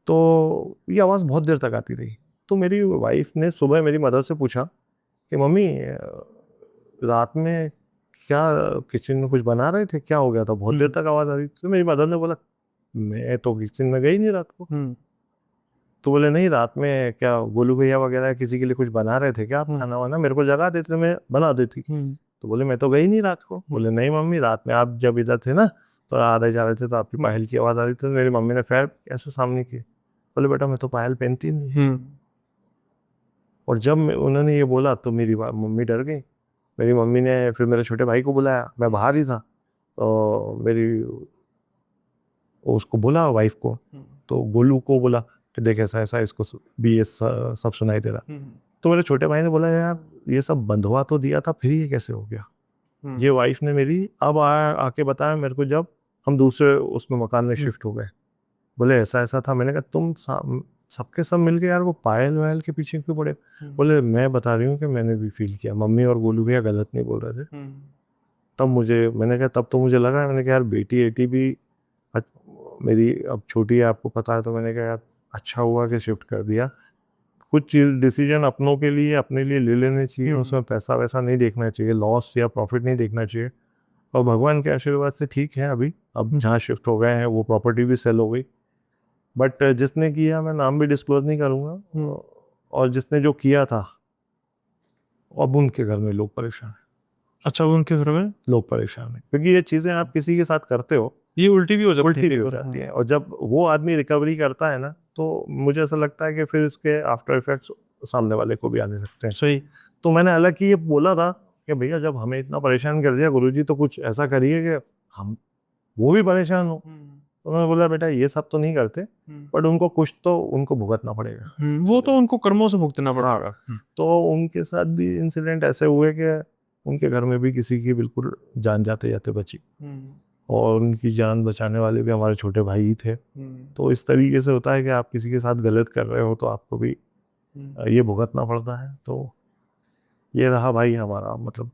तो ये आवाज़ बहुत देर तक आती रही। तो मेरी वाइफ ने सुबह मेरी मदर से पूछा कि मम्मी रात में क्या किचन में कुछ बना रहे थे, क्या हो गया था, बहुत देर तक आवाज़ आ रही थी। तो मेरी मदर ने बोला मैं तो किचन में गई नहीं रात को। तो बोले नहीं, रात में क्या गोलू भैया वगैरह किसी के लिए कुछ बना रहे थे क्या आप खाना वाना, मेरे को जगा देते मैं बना देती। तो बोले मैं तो गई नहीं रात को। बोले नहीं मम्मी, रात में आप जब इधर थे ना तो आ रहे जा रहे थे तो आपकी पायल की आवाज़ आ रही थी। तो मेरी मम्मी ने फिर कैसे सामने की। बोले बेटा मैं तो पायल पहनती नहीं। और जब उन्होंने ये बोला तो मेरी मम्मी डर गई। मेरी मम्मी ने फिर मेरे छोटे भाई को बुलाया, मैं बाहर ही था। तो मेरी उसको बोला वाइफ को, तो गोलू को बोला कि देख ऐसा ऐसा इसको भी ये सब सुनाई दे रहा। तो मेरे छोटे भाई ने बोला यार ये सब बंधवा तो दिया था, फिर ये कैसे हो गया। ये वाइफ ने मेरी अब आके बताया मेरे को जब हम दूसरे उसमें मकान में शिफ्ट हो गए। बोले ऐसा ऐसा था। मैंने कहा तुम सबके सब मिल के यार वो पायल वायल के पीछे क्यों पड़े। बोले मैं बता रही हूँ कि मैंने भी फील किया, मम्मी और गोलू भैया गलत नहीं बोल रहे थे। तब मैंने कहा तब तो मुझे लगा, मैंने कहा यार बेटी एटी भी मेरी अब छोटी है आपको पता है। तो मैंने कहा यार अच्छा हुआ कि शिफ्ट कर दिया। कुछ चीज़ डिसीजन अपनों के लिए अपने लिए ले लेने चाहिए, उसमें पैसा वैसा नहीं देखना चाहिए, लॉस या प्रॉफिट नहीं देखना चाहिए। और भगवान के आशीर्वाद से ठीक है अभी, अब जहाँ शिफ्ट हो गए हैं वो प्रॉपर्टी भी सेल हो गई। बट जिसने किया, मैं नाम भी डिस्क्लोज नहीं करूँगा, और जिसने जो किया था अब उनके घर में लोग परेशान हैं। अच्छा, उनके घर में लोग परेशान हैं क्योंकि ये चीज़ें आप किसी के साथ करते हो, ये उल्टी भी हो जाती उल्टी भी हो जाती है। और जब वो आदमी रिकवरी करता है ना तो मुझे ऐसा लगता है कि फिर इसके आफ्टर इफेक्ट्स सामने वाले को भी आने लगते हैं। सही। तो मैंने हालांकि ये बोला था कि भैया जब हमें इतना परेशान कर दिया गुरुजी तो कुछ ऐसा करिए कि हम वो भी परेशान हो। तो उन्होंने बोला बेटा ये सब तो नहीं करते, बट उनको कुछ तो उनको भुगतना पड़ेगा। वो तो उनको कर्मों से भुगतना पड़ेगा। तो उनके साथ भी इंसिडेंट ऐसे हुए कि उनके घर में भी किसी की बिल्कुल जान जाते जाते बची, और उनकी जान बचाने वाले भी हमारे छोटे भाई ही थे। तो इस तरीके से होता है कि आप किसी के साथ गलत कर रहे हो तो आपको भी ये भुगतना पड़ता है। तो ये रहा भाई हमारा, मतलब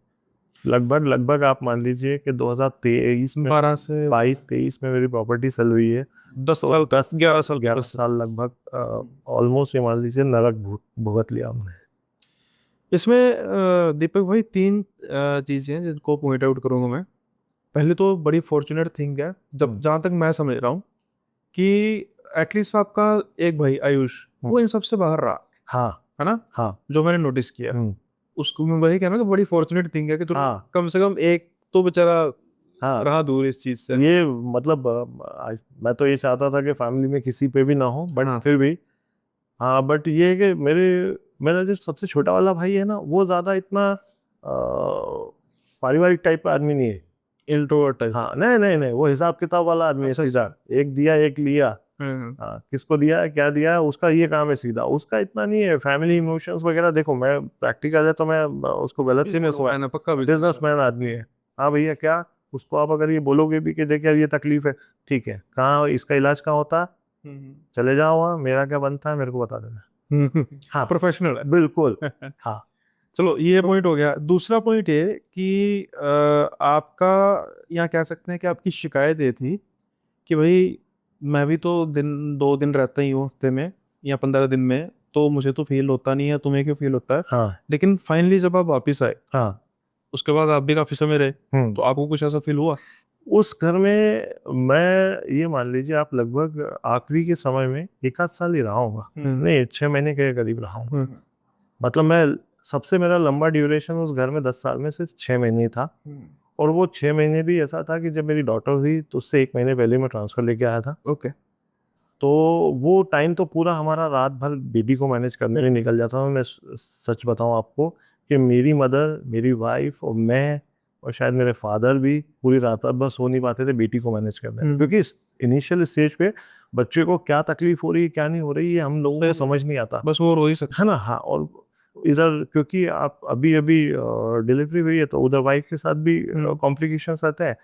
लगभग आप मान लीजिए कि 2023 में 12 से 22-23 में मेरी प्रॉपर्टी सेल हुई है। 11 साल लगभग ऑलमोस्ट ये मान लीजिए नरक भुगत लिया हमने। इसमें दीपक भाई 3 चीज़ें हैं जिनको पॉइंट आउट करूंगा मैं। पहले तो बड़ी फॉर्चुनेट थिंग है, जब जहाँ तक मैं समझ रहा हूँ कि एटलीस्ट आपका एक भाई आयुष वो इन सबसे बाहर रहा। हाँ है ना? हाँ जो मैंने नोटिस किया उसको मैं वही कहना कि बड़ी फॉर्चुनेट थिंग है कि हाँ कम से कम एक तो बेचारा हाँ रहा दूर इस चीज से। ये मतलब मैं तो ये चाहता था कि फैमिली में किसी पे भी ना हो, बट फिर भी हाँ। बट ये है कि मेरा जो सबसे छोटा वाला भाई है ना वो ज़्यादा इतना पारिवारिक टाइप का आदमी नहीं है, इंट्रोवर्ट टाइप। हाँ नहीं नहीं नहीं, वो हिसाब किताब वाला आदमी है सीधा, एक दिया एक लिया। हाँ किसको दिया क्या दिया उसका ये काम है सीधा, उसका इतना नहीं है फैमिली इमोशंस वगैरह। देखो मैं प्रैक्टिकल है तो मैं उसको गलत से नहीं, पक्का बिजनेसमैन आदमी है। हाँ भैया क्या, उसको आप अगर ये बोलोगे भी कि देख यार ये तकलीफ है, ठीक है कहाँ इसका इलाज कहाँ होता, चले जाओ वहाँ, मेरा क्या बनता है मेरे को बता देना। हाँ प्रोफेशनल है बिल्कुल। हाँ चलो ये पॉइंट हो गया। दूसरा पॉइंट ये कि आपका, यहाँ कह सकते हैं कि आपकी शिकायत ये थी कि भाई मैं भी तो 2 दिन रहता ही हूँ हफ्ते में या 15 दिन में, तो मुझे तो फील होता नहीं है, तुम्हें क्यों फील होता है। हाँ लेकिन फाइनली जब आप वापिस आए, हाँ। उसके बाद आप भी काफी समय रहे, तो आपको कुछ ऐसा फील हुआ? उस घर में मैं, ये मान लीजिए आप, लगभग आखिरी के समय में 1 आध साल ही रहा होगा, नहीं 6 महीने के करीब रहा हूँ। मतलब मैं, सबसे मेरा लंबा ड्यूरेशन उस घर में 10 साल में सिर्फ 6 महीने ही था। और वो 6 महीने भी ऐसा था कि जब मेरी डॉटर हुई तो उससे 1 महीने पहले मैं ट्रांसफर लेके आया था। ओके। तो वो टाइम तो पूरा हमारा रात भर बेबी को मैनेज करने में निकल जाता था। मैं सच बताऊं आपको कि मेरी मदर, मेरी वाइफ और मैं और शायद मेरे फादर भी पूरी रात भर सो नहीं पाते थे बेटी को मैनेज करने में, क्योंकि इनिशियल स्टेज पे बच्चे को क्या तकलीफ हो रही है क्या नहीं हो रही है हम लोगों को समझ नहीं आता, बस वो रो ही सकता है ना। हाँ, और इधर क्योंकि आप अभी अभी डिलीवरी हुई है तो उधर वाइफ के साथ भी कॉम्प्लिकेशंस आते हैं।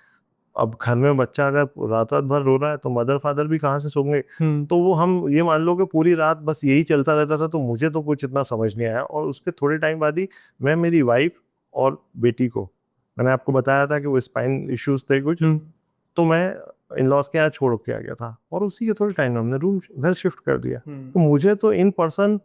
अब घर में बच्चा अगर रात रात भर रो रहा है तो मदर फादर भी कहाँ से सोंगे। तो वो, हम ये मान लो कि पूरी रात बस यही चलता रहता था। तो मुझे तो कुछ इतना समझ नहीं आया। और उसके थोड़े टाइम बाद ही मैं मेरी वाइफ और बेटी को, मैंने आपको बताया था कि वो स्पाइन इश्यूज थे कुछ, तो मैं इन लॉज के यहाँ छोड़ के आ गया था। और उसी के थोड़े टाइम में हमने रूम घर शिफ्ट कर दिया। तो मुझे तो इन पर्सन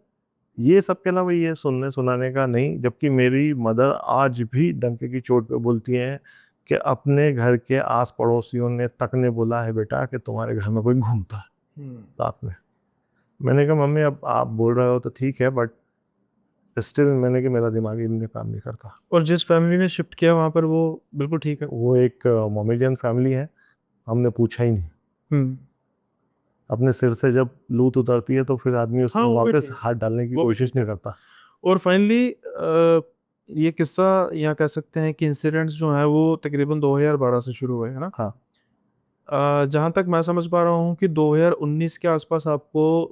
ये सब के अलावा ये सुनने सुनाने का नहीं, जबकि मेरी मदर आज भी डंके की चोट पे बोलती हैं कि अपने घर के आस पड़ोसियों ने तक ने बोला है बेटा कि तुम्हारे घर में कोई घूमता है रात में। मैंने कहा मम्मी अब आप बोल रहे हो तो ठीक है, बट स्टिल मैंने कि मेरा दिमाग इनमें काम नहीं करता। और जिस फैमिली ने शिफ्ट किया वहां पर वो बिल्कुल ठीक है? वो एक मोमेडियन फैमिली है, हमने पूछा ही नहीं। अपने सिर से जब लूट उतरती है तो फिर आदमी उसमें हाँ, वो भी वापस ठीक हाथ डालने की वो भी कोशिश ठीक नहीं है। करता। और फाइनली ये किस्सा, यहाँ कह सकते हैं कि इंसिडेंट्स जो है वो तकरीबन 2012 से शुरू हुए, है ना? हाँ जहाँ तक मैं समझ पा रहा हूँ कि 2019 के आसपास आपको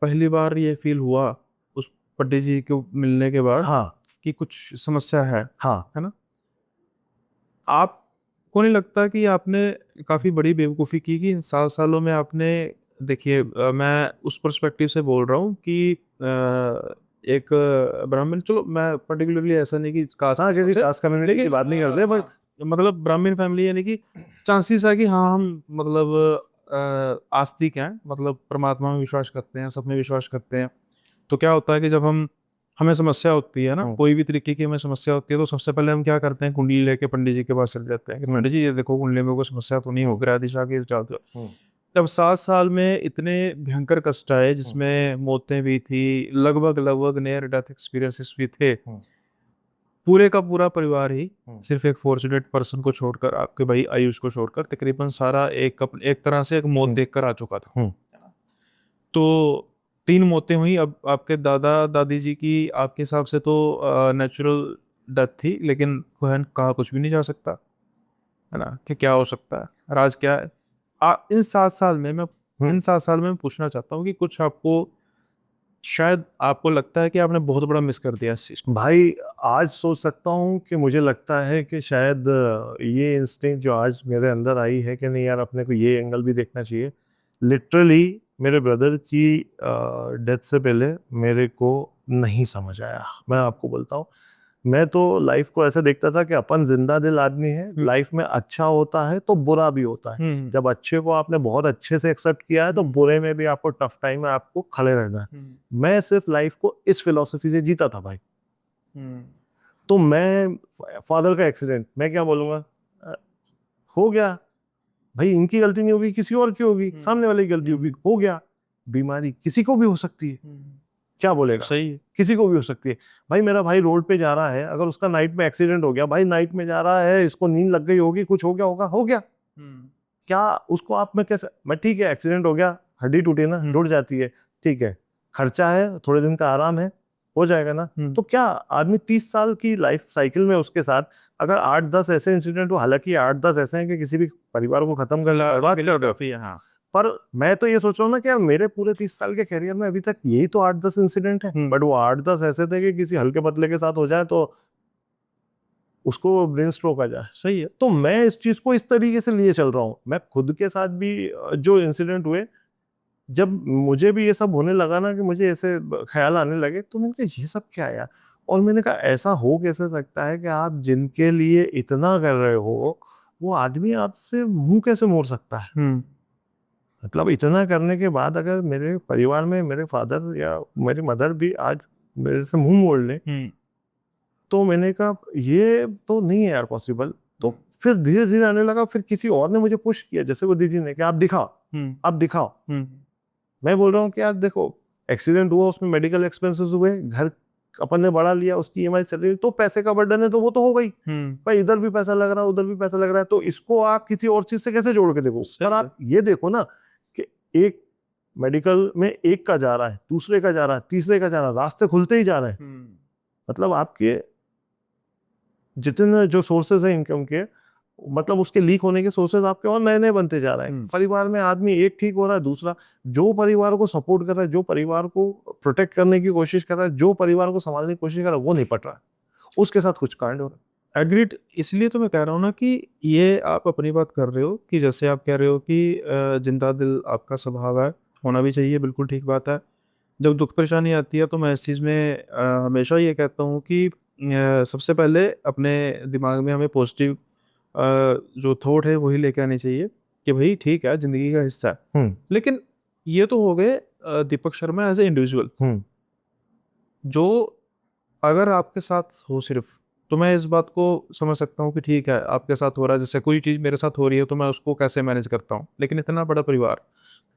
पहली बार ये फील हुआ उस पंडित जी को मिलने के बाद हाँ कि कुछ समस्या हाँ। है ना? आपको नहीं लगता कि आपने काफ़ी बड़ी बेवकूफ़ी की कि इन सालों में आपने, देखिए मैं उस पर्सपेक्टिव से बोल रहा हूँ कि एक ब्राह्मण, चलो मैं पर्टिकुलरली ऐसा नहीं कि कास्ट हाँ, के हिसाब किसी से, कास्ट कम्युनिटी की लेकिन बात नहीं करते, बट मतलब ब्राह्मण फैमिली यानी कि चांसेस है कि हाँ हम मतलब आस्तिक हैं, मतलब परमात्मा में विश्वास करते हैं, सब में विश्वास करते हैं। तो क्या होता है कि जब हमें समस्या होती है ना, कोई भी तरीके की हमें समस्या होती है, तो सबसे पहले हम क्या करते हैं, कुंडली लेके पंडित जी के पास चले जाते हैं कि पंडित जी ये देखो कुंडली में कोई समस्या तो नहीं हो गया, दिशा के चलते हो। तब 7 साल में इतने भयंकर कष्ट आए जिसमें मौतें भी थी, लगभग लगभग नियर डेथ एक्सपीरियंसेस भी थे। पूरे का पूरा परिवार ही सिर्फ एक फॉर्चुनेट पर्सन को छोड़कर, आपके भाई आयुष को छोड़कर, तकरीबन सारा एक तरह से एक मौत देखकर आ चुका था। तो 3 मौतें हुई। अब आपके दादा दादी जी की आपके हिसाब से तो नेचुरल डेथ थी, लेकिन कहन कहा कुछ भी नहीं जा सकता, है ना, कि क्या हो सकता है, राज क्या है। इन 7 साल में मैं पूछना चाहता हूँ कि कुछ आपको, शायद आपको लगता है कि आपने बहुत बड़ा मिस कर दिया इस चीज को? भाई आज सोच सकता हूँ कि मुझे लगता है कि शायद ये इंस्टिंक्ट जो आज मेरे अंदर आई है कि नहीं यार अपने को ये एंगल भी देखना चाहिए। लिटरली मेरे ब्रदर की डेथ से पहले मेरे को नहीं समझ आया, मैं आपको बोलता हूँ। मैं तो लाइफ को ऐसे देखता था कि अपन जिंदा दिल आदमी है, लाइफ में अच्छा होता है तो बुरा भी होता है। जब अच्छे को आपने बहुत अच्छे से एक्सेप्ट किया है तो बुरे में भी आपको टफ टाइम में आपको खड़े रहना है। मैं सिर्फ लाइफ को इस फिलॉसफी से जीता था भाई। तो मैं, फादर का एक्सीडेंट मैं क्या बोलूंगा, अ, हो गया भाई, इनकी गलती नहीं होगी किसी और की होगी, सामने वाले की गलती होगी, हो गया। बीमारी किसी को भी हो सकती है, क्या बोलेगा, सही है। किसी को भी हो सकती है। भाई मेरा भाई रोड पे जा रहा है, अगर उसका नाइट में एक्सीडेंट हो गया, भाई नाइट में जा रहा है, इसको नींद लग गई होगी, कुछ हो गया होगा, हो गया। क्या उसको आप में कैसे, मैं ठीक है एक्सीडेंट हो गया, हड्डी टूटी ना, टूट जाती है, ठीक है, खर्चा है, थोड़े दिन का आराम है, हो जाएगा ना। तो क्या आदमी 30 साल की लाइफ साइकिल में उसके साथ अगर 8-10 ऐसे इंसिडेंट हो, हालांकि 8-10 ऐसे हैं कि किसी भी परिवार को खत्म कर, हाँ। पर मैं तो ये सोच रहा हूँ ना कि यार मेरे पूरे 30 साल के करियर में अभी तक यही तो 8-10 इंसिडेंट है, बट वो 8-10 ऐसे थे कि किसी हल्के पतले के साथ हो जाए तो उसको ब्रेन स्ट्रोक आ जाए। सही है। तो मैं इस चीज को इस तरीके से लिए चल रहा हूँ। मैं खुद के साथ भी जो इंसिडेंट हुए जब मुझे भी ये सब होने लगा ना, कि मुझे ऐसे ख्याल आने लगे, तो मैंने कहा ये सब क्या है यार। और मैंने कहा ऐसा हो कैसे सकता है कि आप जिनके लिए इतना कर रहे हो, वो आदमी आपसे मुंह कैसे मोड़ सकता है। मतलब इतना करने के बाद अगर मेरे परिवार में मेरे फादर या मेरी मदर भी आज मेरे से मुंह मोड़ ले, तो मैंने कहा ये तो नहीं है यार पॉसिबल। तो फिर धीरे धीरे आने लगा, फिर किसी और ने मुझे पुश किया, जैसे वो दीदी ने कि आप दिखाओ, आप दिखाओ। मैं बोल रहा हूँ कि यार देखो, एक्सीडेंट हुआ, उसमें मेडिकल एक्सपेंसेस हुए, घर अपन ने बढ़ा लिया, उसकी ईएमआई चल रही, तो पैसे का बर्डन है, तो वो तो हो गई भाई, इधर भी पैसा लग रहा है, उधर भी पैसा लग रहा है, तो इसको आप किसी और चीज से कैसे जोड़ के देखो। पर आप ये देखो ना कि एक मेडिकल में एक का जा रहा है, दूसरे का जा रहा है, तीसरे का जा रहा है, रास्ते खुलते ही जा रहे हैं। मतलब आपके जितने जो सोर्सेज हैं इनकम के, मतलब उसके लीक होने के सोर्सेज आपके और नए नए बनते जा रहे हैं। परिवार में आदमी एक ठीक हो रहा है, दूसरा जो परिवार को सपोर्ट कर रहा है, जो परिवार को प्रोटेक्ट करने की कोशिश कर रहा है, जो परिवार को संभालने की कोशिश कर रहा है, वो नहीं पट रहा है, उसके साथ कुछ कांड हो रहा है। एग्रीड। इसलिए तो मैं कह रहा हूँ ना कि ये आप अपनी बात कर रहे हो कि जैसे आप कह रहे हो कि जिंदा दिल आपका स्वभाव है, होना भी चाहिए, बिल्कुल ठीक बात है। जब दुख परेशानी आती है तो मैं इस चीज़ में हमेशा ये कहता हूँ कि सबसे पहले अपने दिमाग में हमें पॉजिटिव जो थॉट है वही लेके आनी चाहिए कि भाई ठीक है, ज़िंदगी का हिस्सा है। लेकिन ये तो हो गए Deepak Sharma as a individual, जो अगर आपके साथ हो सिर्फ, तो मैं इस बात को समझ सकता हूँ कि ठीक है आपके साथ हो रहा है, जैसे कोई चीज़ मेरे साथ हो रही है तो मैं उसको कैसे मैनेज करता हूँ। लेकिन इतना बड़ा परिवार,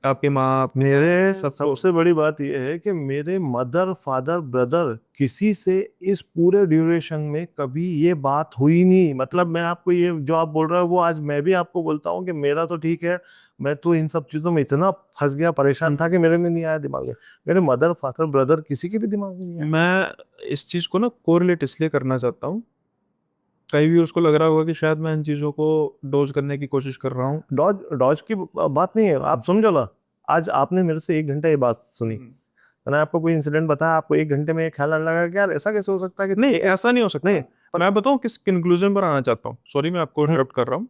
आपके माँ, मेरे सबको सबसे बड़ी बात यह है कि मेरे मदर फादर ब्रदर किसी से इस पूरे ड्यूरेशन में कभी ये बात हुई नहीं। मतलब मैं आपको ये जो आप बोल रहे हो, वो आज मैं भी आपको बोलता हूँ कि मेरा तो ठीक है, मैं तो इन सब चीज़ों में इतना फंस गया, परेशान था कि मेरे में नहीं आया दिमाग में। मेरे मदर फादर ब्रदर किसी के भी दिमाग में नहीं आया। मैं इस चीज़ को ना कोरिलेट इसलिए करना चाहता हूँ, कई भी उसको लग रहा होगा कि शायद मैं इन चीज़ों को डोज करने की कोशिश कर रहा हूँ। डॉज डॉज की बात नहीं है, आप समझो ना। आज आपने मेरे से 1 घंटा ये बात सुनी, मैंने आपको कोई इंसिडेंट बताया, आपको 1 घंटे में ये ख्याल आने लगा कि यार ऐसा कैसे हो सकता है कि नहीं, ऐसा नहीं हो सकता। नहीं, मैं बताऊँ किस कंक्लूजन पर आना चाहता हूँ। सॉरी मैं आपको इंटरप्ट कर रहा हूँ,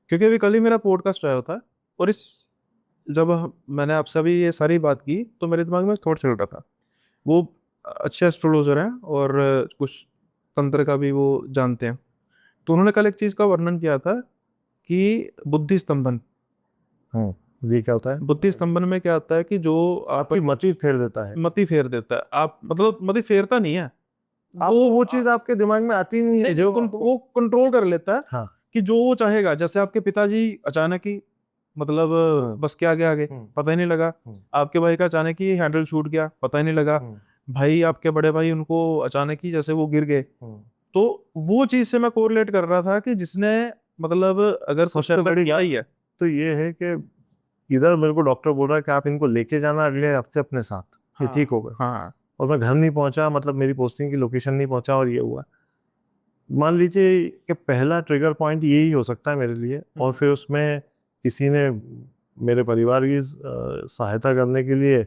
क्योंकि अभी कल ही मेरा पॉडकास्ट आया था, और इस जब मैंने आपसे अभी ये सारी बात की तो मेरे दिमाग में थॉट चल रहा था। वो अच्छे एस्ट्रोलॉजर हैं और कुछ तंत्र का भी वो जानते हैं। तो उन्होंने कल एक चीज़ का वर्णन किया था कि बुद्धि स्तंभन। ये क्या होता है? बुद्धि स्तंभन में क्या होता है कि जो आप आपकी मति फेर देता है, मति फेर देता है। आप मतलब मति फेरता नहीं है, आपको वो चीज आपके दिमाग में आती नहीं है जो वो कंट्रोल कर लेता है हाँ। कि जो वो चाहेगा। जैसे आपके पिताजी अचानक ही मतलब बस के आगे आगे, पता ही नहीं लगा। आपके भाई का अचानक ही हैंडल छूट गया, पता ही नहीं लगा। भाई आपके बड़े भाई, उनको अचानक ही जैसे वो गिर गए। तो वो चीज से मैं कोरिलेट कर रहा था कि जिसने मतलब अगर सबसे बड़ी किया ही है। तो ये है कि इधर मेरे को डॉक्टर बोल रहा है कि आप इनको लेके जाना अगले हफ्ते अपने साथ, ये ठीक हो गए। हाँ, और मैं घर नहीं पहुंचा, मतलब मेरी पोस्टिंग की लोकेशन नहीं पहुंचा, और ये हुआ। मान लीजिए कि पहला ट्रिगर पॉइंट यही हो सकता है मेरे लिए, और फिर उसमें किसी ने मेरे परिवार की सहायता करने के लिए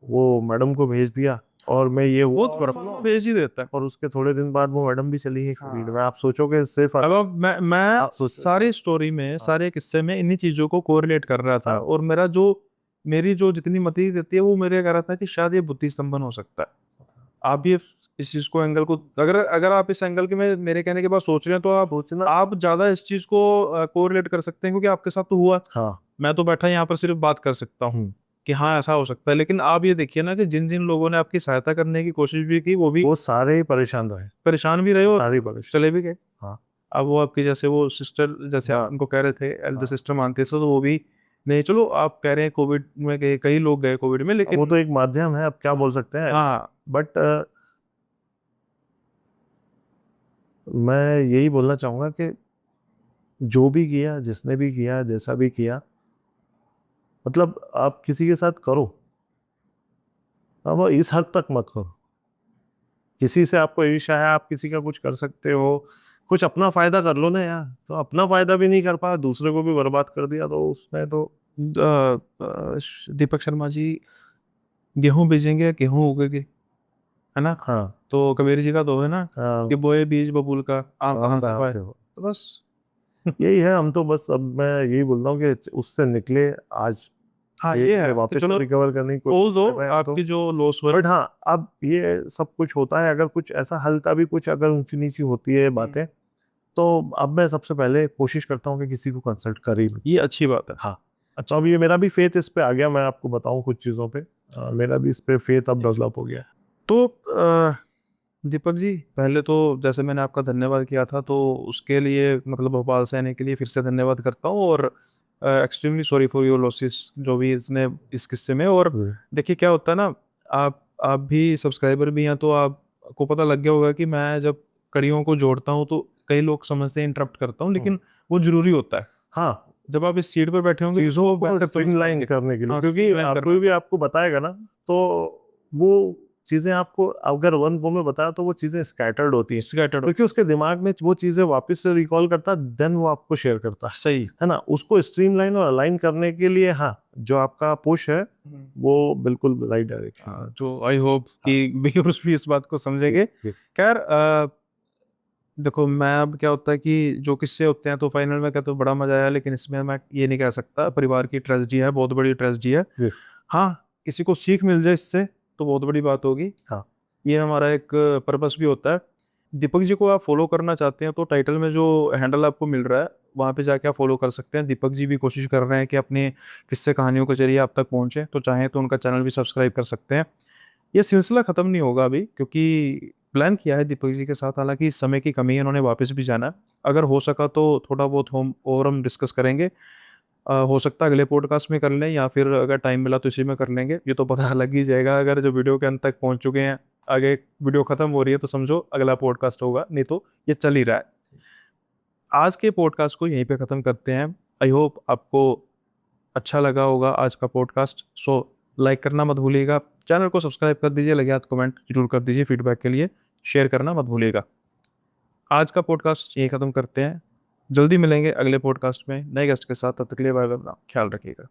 वो मैडम को भेज दिया, और मैं ये वो हुआ, तो भेज ही देता है। और उसके थोड़े दिन बाद वो मैडम भी चली गई हाँ। फील्ड में। आप सोचो कि सिर्फ अब मैं आप सोचो। सारी स्टोरी में, सारे किस्से में इन्हीं चीजों को कोरिलेट कर रहा था, हाँ। और मेरी जो जितनी मति देती है वो मेरे कह रहा था कि शायद ये बुद्धि स्तंभन हो सकता है। आप ये इस चीज को एंगल को, अगर अगर आप इस एंगल के में मेरे कहने के बाद सोच रहे हैं, तो सोचना। आप ज्यादा इस चीज को कोरिलेट कर सकते हैं, क्योंकि आपके साथ तो हुआ। हाँ। मैं तो बैठा यहाँ पर सिर्फ बात कर सकता हूँ कि हाँ ऐसा हो सकता है। लेकिन आप ये देखिए ना कि जिन जिन लोगों ने आपकी सहायता करने की कोशिश भी की, वो भी वो सारे ही परेशान रहे, परेशान भी रहे और सारे ही परेशान। चले भी गए। हाँ। अब वो आपकी जैसे वो सिस्टर, जैसे आप हाँ। उनको कह रहे थे एल्डर हाँ। सिस्टर मानते थे, तो वो भी नहीं। चलो आप कह रहे हैं कोविड में गए, कई लोग गए कोविड में, वो लेकिन तो एक माध्यम है, अब क्या बोल सकते हैं। हाँ, बट मैं यही बोलना चाहूंगा कि जो भी किया, जिसने भी किया, जैसा भी किया, मतलब आप किसी के साथ करो, अब इस हद तक मत करो। किसी से आपको ईर्ष्या है, आप किसी का कुछ कर सकते हो, कुछ अपना फायदा कर लो ना यार। तो अपना फायदा भी नहीं कर पाया, दूसरे को भी बर्बाद कर दिया, तो उसमें तो दीपक शर्मा जी, गेहूं बीजेंगे गेहूं उगेगी, है ना। हाँ। तो कबीर जी का दो है ना हाँ, कि बोए बीज बबूल का आम हम कहाँ से कहाँ पाए। से हो। तो बस यही है, हम तो बस, अब मैं यही बोल रहा हूँ कि उससे निकले आज, हाँ ये है, वापस चलो रिकवर करने की पोज हो कर रहे हैं तो। आपकी जो लॉस हुआ। बट हाँ, अब ये सब कुछ होता है, अगर कुछ ऐसा हल्का भी कुछ अगर ऊंची नीची होती है बातें, तो अब मैं सबसे पहले कोशिश करता हूँ कि किसी को कंसल्ट कर ही लूं। ये अच्छी बात है। हाँ, तो अच्छा, अब ये मेरा भी फेथ इस पे आ गया, मैं आपको बताऊं कुछ चीज़ों पे, मेरा भी इस पे फेथ अब डेवलप हो गया। तो दीपक जी, पहले तो जैसे मैंने आपका धन्यवाद किया था, तो उसके लिए मतलब भोपाल से आने के लिए फिर से धन्यवाद करता हूँ, और extremely sorry for your losses जो भी इसने इस किस्से में। और देखिए क्या होता है ना, आप भी सब्सक्राइबर भी हैं, तो आपको पता लग गया होगा कि मैं जब कड़ियों को जोड़ता हूँ तो कई लोग समझते हैं इंटरप्ट करता हूँ, लेकिन वो जरूरी होता है। हाँ, जब आप इस सीट पर बैठे होंगे चीज़ों तो को बेहतर स्ट्रीमलाइन करने के लिए, हाँ, क्योंकि streamline कोई करना। भी आपको बताएगा ना, तो वो चीज़ें आपको अगर वन वो में बताया तो वो चीज़ें स्कैटर्ड होती हैं, Scattered। क्योंकि उसके दिमाग में वो चीज़ें वापस से रिकॉल करता है, देन वो आपको शेयर करता सही। है ना। उसको स्ट्रीमलाइन और अलाइन करने के लिए हाँ, जो आपका पुश है वो बिल्कुल राइट डायरेक्शन है। तो आई होप कि व्यूअर्स भी इस बात को समझेंगे। जी। खैर देखो, मैं अब क्या होता है कि जो किस्से होते हैं तो फाइनल में कहते तो बड़ा मजा आया, लेकिन इसमें मैं ये नहीं कह सकता, परिवार की ट्रेजेडी है, बहुत बड़ी ट्रेजेडी है। जी। हाँ, किसी को सीख मिल जाए इससे तो बहुत बड़ी बात होगी। हाँ। ये हमारा एक पर्पस भी होता है। दीपक जी को आप फॉलो करना चाहते हैं तो टाइटल में जो हैंडल आपको मिल रहा है वहाँ पे जाके आप फॉलो कर सकते हैं। दीपक जी भी कोशिश कर रहे हैं कि अपने किस्से कहानियों के जरिए आप तक पहुँचे, तो चाहें तो उनका चैनल भी सब्सक्राइब कर सकते हैं। ये सिलसिला ख़त्म नहीं होगा अभी, क्योंकि प्लान किया है दीपक जी के साथ, हालांकि इस समय की कमी है, उन्होंने वापस भी जाना है। अगर हो सका तो थोड़ा बहुत हम और हम डिस्कस करेंगे। हो सकता है अगले पॉडकास्ट में कर लें, या फिर अगर टाइम मिला तो इसी में कर लेंगे। ये तो पता लग ही जाएगा अगर जो वीडियो के अंत तक पहुंच चुके हैं। आगे वीडियो खत्म हो रही है तो समझो अगला पॉडकास्ट होगा, नहीं तो ये चल ही रहा है। आज के पॉडकास्ट को यहीं पे ख़त्म करते हैं। आई होप आपको अच्छा लगा होगा आज का पॉडकास्ट। सो लाइक करना मत भूलिएगा, चैनल को सब्सक्राइब कर दीजिए, लगे हाथ कमेंट जरूर कर दीजिए फीडबैक के लिए, शेयर करना मत भूलिएगा। आज का पॉडकास्ट यहीं ख़त्म करते हैं। जल्दी मिलेंगे अगले पॉडकास्ट में नए गेस्ट के साथ। तब तक के लिए बाय बाय, ख्याल रखिएगा।